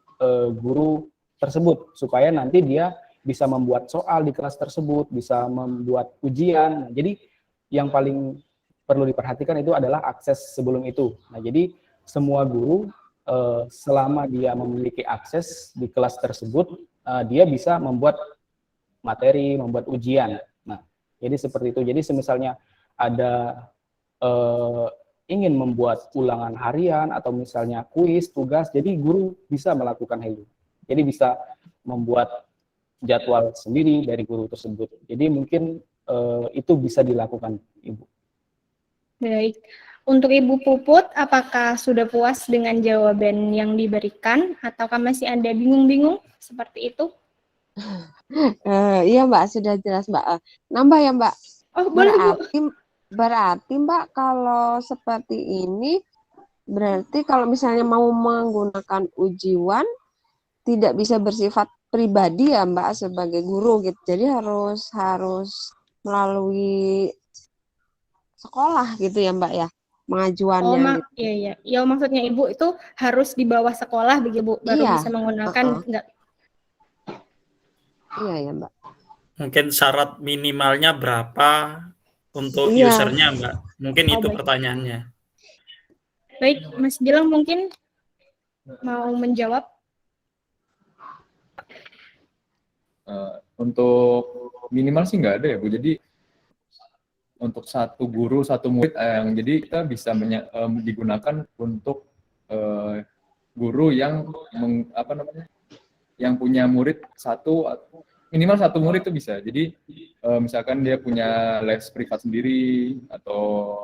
guru tersebut supaya nanti dia bisa membuat soal di kelas tersebut, bisa membuat ujian. Nah, jadi yang paling perlu diperhatikan itu adalah akses sebelum itu. Nah, jadi semua guru selama dia memiliki akses di kelas tersebut, dia bisa membuat materi, membuat ujian. Nah, jadi seperti itu. Jadi misalnya ada ingin membuat ulangan harian atau misalnya kuis, tugas, jadi guru bisa melakukan hal itu. Jadi bisa membuat jadwal sendiri dari guru tersebut. Jadi mungkin itu bisa dilakukan, Ibu. Baik. Untuk Ibu Puput, apakah sudah puas dengan jawaban yang diberikan, ataukah masih Anda bingung-bingung seperti itu? Iya Mbak, sudah jelas Mbak. Nambah ya Mbak. Oh, boleh Bu. Berarti Mbak kalau seperti ini, berarti kalau misalnya mau menggunakan ujian tidak bisa bersifat pribadi ya Mbak sebagai guru gitu. Jadi harus melalui sekolah gitu ya Mbak ya. pengajuannya gitu. Iya. Ya, maksudnya Ibu itu harus di bawah sekolah begitu, Bu, baru Iya, bisa menggunakan enggak. Iya ya Mbak. Mungkin syarat minimalnya berapa untuk Iya. usernya, Mbak? Mungkin itu baik. pertanyaannya. Baik, Mas Gilang mungkin mau menjawab. Untuk minimal sih nggak ada ya Bu. Jadi untuk satu guru satu murid, jadi kita bisa digunakan untuk guru yang yang punya murid minimal satu murid itu bisa. Jadi misalkan dia punya les privat sendiri atau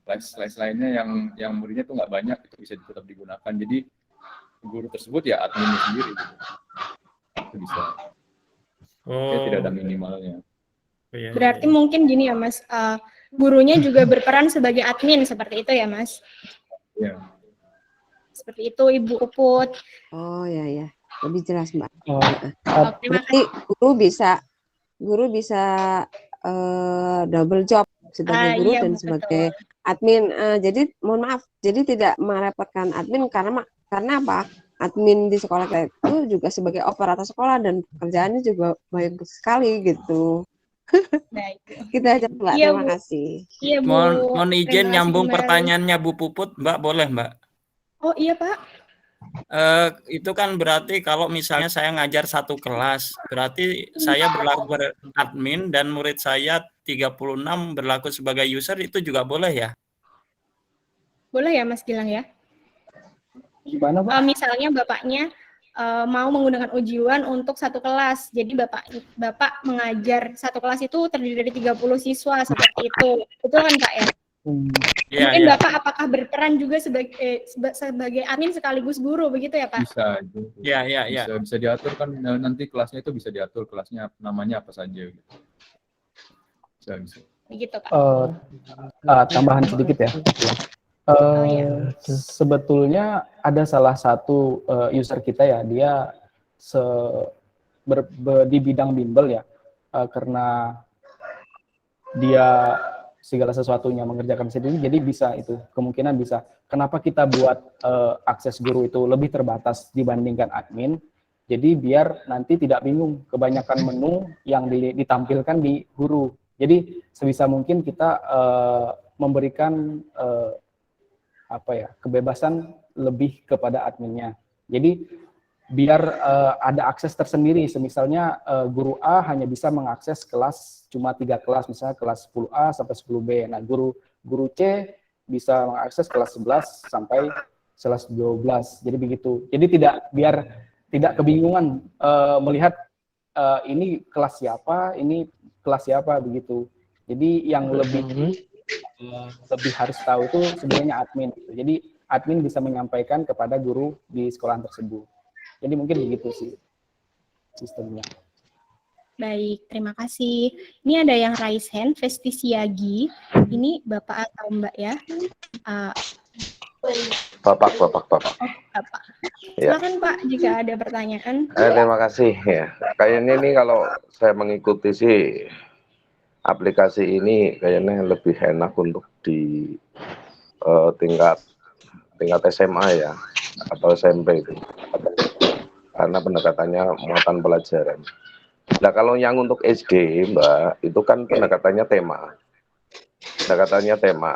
les lainnya yang muridnya tuh nggak banyak, itu bisa tetap digunakan. Jadi guru tersebut ya adminnya sendiri gitu. Itu bisa. Ya, tidak ada minimalnya. Iya, Berarti mungkin gini ya Mas, gurunya juga berperan sebagai admin seperti itu ya Mas? Ya. Seperti itu Ibu Puput. Oh ya, lebih jelas Mbak. Terima Berarti guru bisa double job sebagai guru iya, dan betul. sebagai admin. Jadi mohon maaf, jadi tidak merepotkan admin karena apa? Admin di sekolah kita itu juga sebagai operator sekolah dan pekerjaannya juga banyak sekali gitu. Baik. Kita aja Mbak, Iya, terima Bu. kasih. Iya Bu. Mohon izin Terima kasih nyambung kembali. pertanyaannya Bu Puput, Mbak, boleh Mbak? Oh iya Pak. Itu kan berarti kalau misalnya saya ngajar satu kelas, berarti saya berlaku admin dan murid saya 36 berlaku sebagai user, itu juga boleh ya? Boleh ya Mas Gilang ya? Gimana, Pak? Misalnya Bapaknya mau menggunakan ujiwan untuk satu kelas. Jadi Bapak mengajar satu kelas itu terdiri dari 30 siswa seperti itu. Betul kan Pak ya? Iya, Mungkin iya. Bapak apakah berperan juga sebagai admin sekaligus guru begitu ya Pak? Bisa. Iya. Bisa diatur kan, nanti kelasnya itu bisa diatur, kelasnya namanya apa saja gitu. Bisa. Begitu Pak. Tambahan sedikit ya. Iya. Sebetulnya ada salah satu user kita ya, dia di bidang bimbel ya, karena dia segala sesuatunya mengerjakan sendiri, jadi bisa itu, kemungkinan bisa. Kenapa kita buat akses guru itu lebih terbatas dibandingkan admin, jadi biar nanti tidak bingung kebanyakan menu yang ditampilkan di guru. Jadi sebisa mungkin kita memberikan kebebasan lebih kepada adminnya. Jadi biar ada akses tersendiri. Misalnya guru A hanya bisa mengakses kelas cuma 3 kelas, misalnya kelas 10A sampai 10B. Nah, guru C bisa mengakses kelas 11 sampai kelas 12. Jadi begitu. Jadi biar tidak kebingungan melihat ini kelas siapa, ini kelas siapa begitu. Jadi yang lebih harus tahu itu sebenarnya admin. Jadi admin bisa menyampaikan kepada guru di sekolah tersebut. Jadi mungkin begitu sih sistemnya. Baik, terima kasih. Ini ada yang raise hand, Festi Siagi. Ini Bapak atau Mbak ya? Bapak. Oh, Bapak. Ya. Silakan Pak, jika ada pertanyaan. Terima kasih ya. Kayaknya ini kalau saya mengikuti sih aplikasi ini kayaknya lebih enak untuk di tingkat SMA ya, atau SMP itu. Karena pendekatannya muatan pelajaran. Nah, kalau yang untuk SD, Mbak, itu kan pendekatannya tema.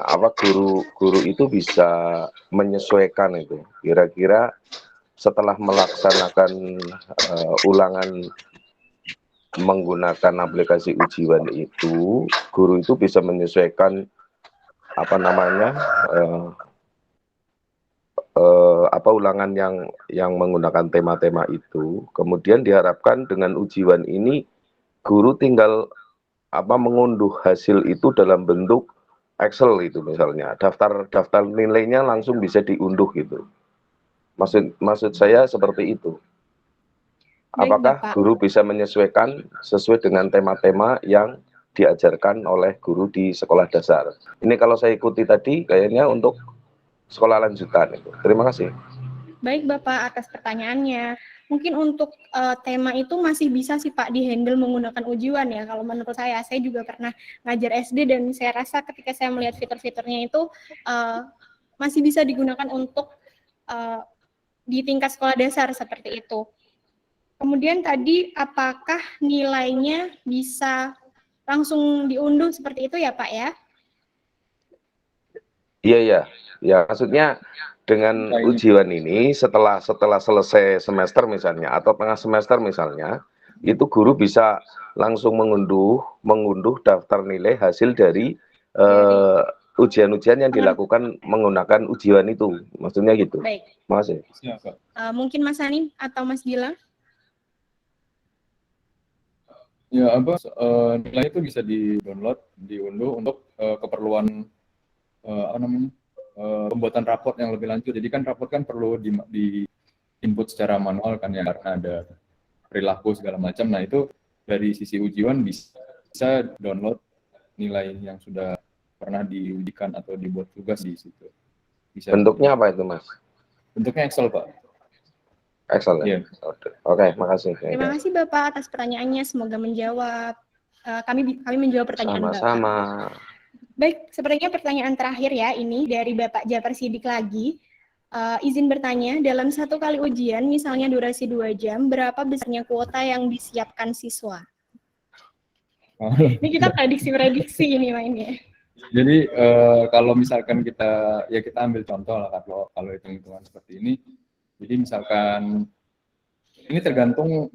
Apa guru itu bisa menyesuaikan itu. Kira-kira setelah melaksanakan ulangan menggunakan aplikasi ujiwan itu, guru itu bisa menyesuaikan ulangan yang menggunakan tema-tema itu. Kemudian diharapkan dengan ujiwan ini guru tinggal mengunduh hasil itu dalam bentuk Excel itu misalnya. Daftar nilainya langsung bisa diunduh gitu. Maksud saya seperti itu. Apakah guru bisa menyesuaikan sesuai dengan tema-tema yang diajarkan oleh guru di sekolah dasar? Ini kalau saya ikuti tadi kayaknya untuk sekolah lanjutan itu. Terima kasih. Baik Bapak atas pertanyaannya. mungkin untuk tema itu masih bisa sih Pak dihandle menggunakan ujiwan ya. Kalau menurut saya juga pernah ngajar SD dan saya rasa ketika saya melihat fitur-fiturnya itu masih bisa digunakan untuk di tingkat sekolah dasar seperti itu. Kemudian tadi apakah nilainya bisa langsung diunduh seperti itu ya Pak ya? Iya, ya maksudnya dengan ujian ini setelah selesai semester misalnya atau tengah semester misalnya, itu guru bisa langsung mengunduh daftar nilai hasil dari ujian-ujian yang dilakukan menggunakan ujian itu, maksudnya gitu. Baik. Makasih. Mungkin Mas Hanim atau Mas Gilang? Ya, nilai itu bisa di-download, diunduh untuk keperluan pembuatan raport yang lebih lanjut. Jadi kan raport kan perlu di input secara manual kan ya, karena ada perilaku segala macam. Nah, itu dari sisi ujian bisa download nilai yang sudah pernah diujikan atau dibuat tugas di situ. Bisa. Bentuknya apa itu, Mas? Bentuknya Excel, Pak. Excel ya? Iya. Oke, makasih. Terima kasih Bapak atas pertanyaannya, semoga menjawab. Kami menjawab pertanyaan Bapak. Sama-sama. Baik, sepertinya pertanyaan terakhir ya, ini dari Bapak Japar Sidik lagi. Izin bertanya, dalam satu kali ujian, misalnya durasi 2 jam, berapa besarnya kuota yang disiapkan siswa? Ini kita prediksi-prediksi ini mainnya. Jadi kalau misalkan kita ambil contoh lah kalau hitung-hitungan seperti ini. Jadi misalkan ini tergantung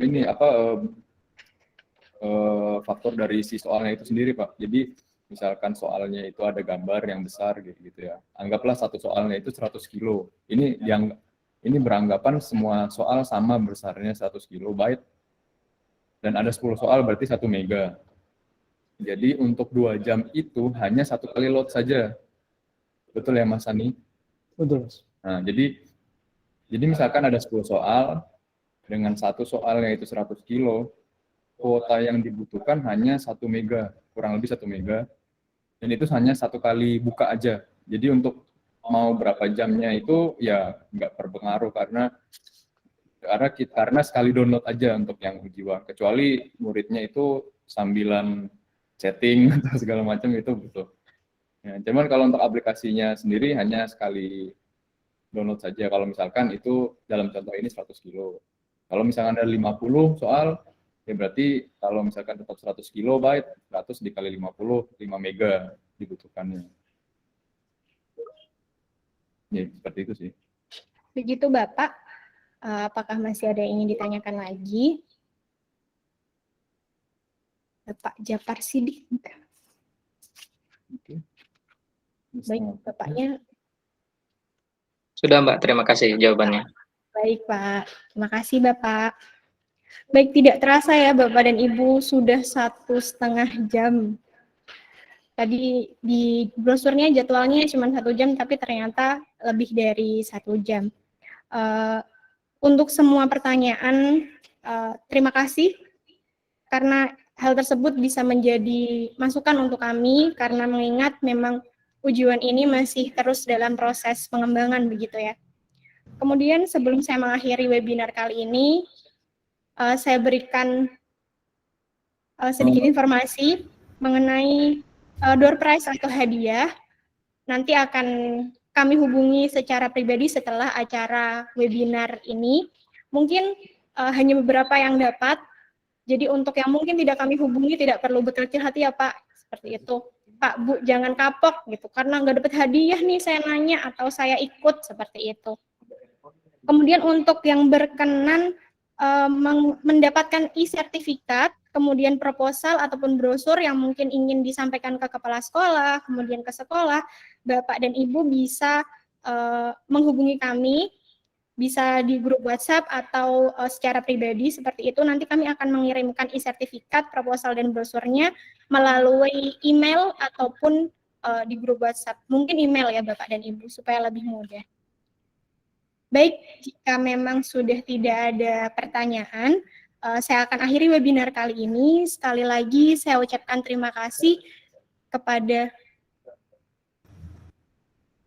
faktor dari si soalnya itu sendiri, Pak. Jadi misalkan soalnya itu ada gambar yang besar gitu ya. Anggaplah satu soalnya itu 100 kilo. Ini beranggapan semua soal sama besarnya 100 kilobyte dan ada 10 soal berarti 1 mega. Jadi untuk 2 jam itu hanya 1 kali load saja. Betul ya Mas Ani? Betul, Mas. Nah, jadi misalkan ada 10 soal dengan satu soalnya itu 100 kilo, kuota yang dibutuhkan hanya 1 mega, kurang lebih 1 mega. Dan itu hanya 1 kali buka aja. Jadi untuk mau berapa jamnya itu ya nggak berpengaruh karena sekali download aja untuk yang ujian. Kecuali muridnya itu sambilan chatting atau segala macam itu butuh. Ya, cuman kalau untuk aplikasinya sendiri hanya sekali download saja. Kalau misalkan itu dalam contoh ini 100 kilo. Kalau misalkan ada 50 soal, ya berarti kalau misalkan tetap 100 kilobyte, 100 dikali 50, 5 mega dibutuhkannya. Ya, seperti itu sih. Begitu Bapak, apakah masih ada yang ingin ditanyakan lagi? Bapak Japar Sidik. Oke. Baik, Bapaknya. Sudah Mbak, terima kasih jawabannya. Baik Pak, terima kasih Bapak. Baik, tidak terasa ya Bapak dan Ibu sudah 1,5 jam. Tadi di brosurnya jadwalnya cuma 1 jam, tapi ternyata lebih dari 1 jam. Untuk semua pertanyaan, terima kasih karena hal tersebut bisa menjadi masukan untuk kami karena mengingat memang ujian ini masih terus dalam proses pengembangan begitu ya. Kemudian sebelum saya mengakhiri webinar kali ini, saya berikan sedikit informasi mengenai door prize atau hadiah. Nanti akan kami hubungi secara pribadi setelah acara webinar ini. Mungkin hanya beberapa yang dapat. Jadi untuk yang mungkin tidak kami hubungi tidak perlu berkecil hati ya Pak, seperti itu. Pak, Bu, jangan kapok gitu, karena nggak dapat hadiah nih saya nanya atau saya ikut seperti itu. Kemudian untuk yang berkenan mendapatkan e-sertifikat, kemudian proposal ataupun brosur yang mungkin ingin disampaikan ke kepala sekolah, kemudian ke sekolah, Bapak dan Ibu bisa menghubungi kami, bisa di grup WhatsApp atau secara pribadi seperti itu. Nanti kami akan mengirimkan e-sertifikat, proposal, dan brosurnya melalui email ataupun di grup WhatsApp. Mungkin email ya Bapak dan Ibu, supaya lebih mudah. Baik, jika memang sudah tidak ada pertanyaan, saya akan akhiri webinar kali ini. Sekali lagi saya ucapkan terima kasih kepada...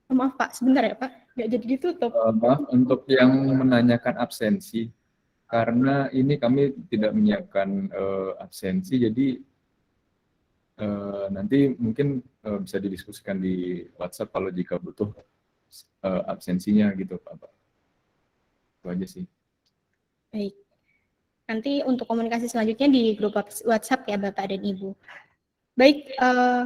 Maaf Pak, sebentar ya Pak. Nggak jadi ditutup. Maaf, untuk yang menanyakan absensi, Karena ini kami tidak menyiapkan absensi, jadi nanti mungkin bisa didiskusikan di WhatsApp kalau jika butuh absensinya gitu Pak. Itu aja sih. Baik. Nanti untuk komunikasi selanjutnya di grup WhatsApp ya Bapak dan Ibu. Baik,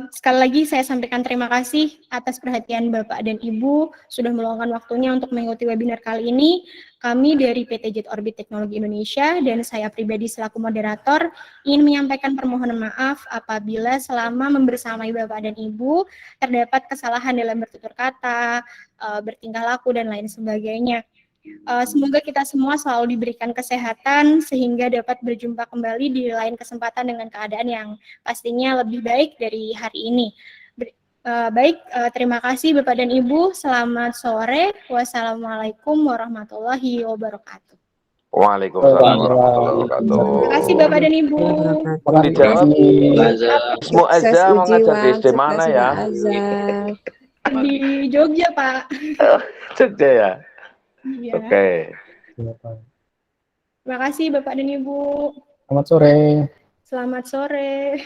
sekali lagi saya sampaikan terima kasih atas perhatian Bapak dan Ibu sudah meluangkan waktunya untuk mengikuti webinar kali ini. Kami dari PT Jet Orbit Teknologi Indonesia dan saya pribadi selaku moderator ingin menyampaikan permohonan maaf apabila selama membersamai Bapak dan Ibu terdapat kesalahan dalam bertutur kata, bertingkah laku, dan lain sebagainya. Semoga kita semua selalu diberikan kesehatan sehingga dapat berjumpa kembali di lain kesempatan dengan keadaan yang pastinya lebih baik dari hari ini. Baik, terima kasih Bapak dan Ibu. Selamat sore. Wassalamualaikum warahmatullahi wabarakatuh. Waalaikumsalam warahmatullahi wabarakatuh. Terima kasih Bapak dan Ibu. Dijawab Ismu Sukses Azza mau ngajar di Ujiwan, SD mana sukses ya? Mbak Azza. Di Jogja, Pak. Jogja ya? Iya. Oke. Terima kasih Bapak dan Ibu. Selamat sore. Selamat sore.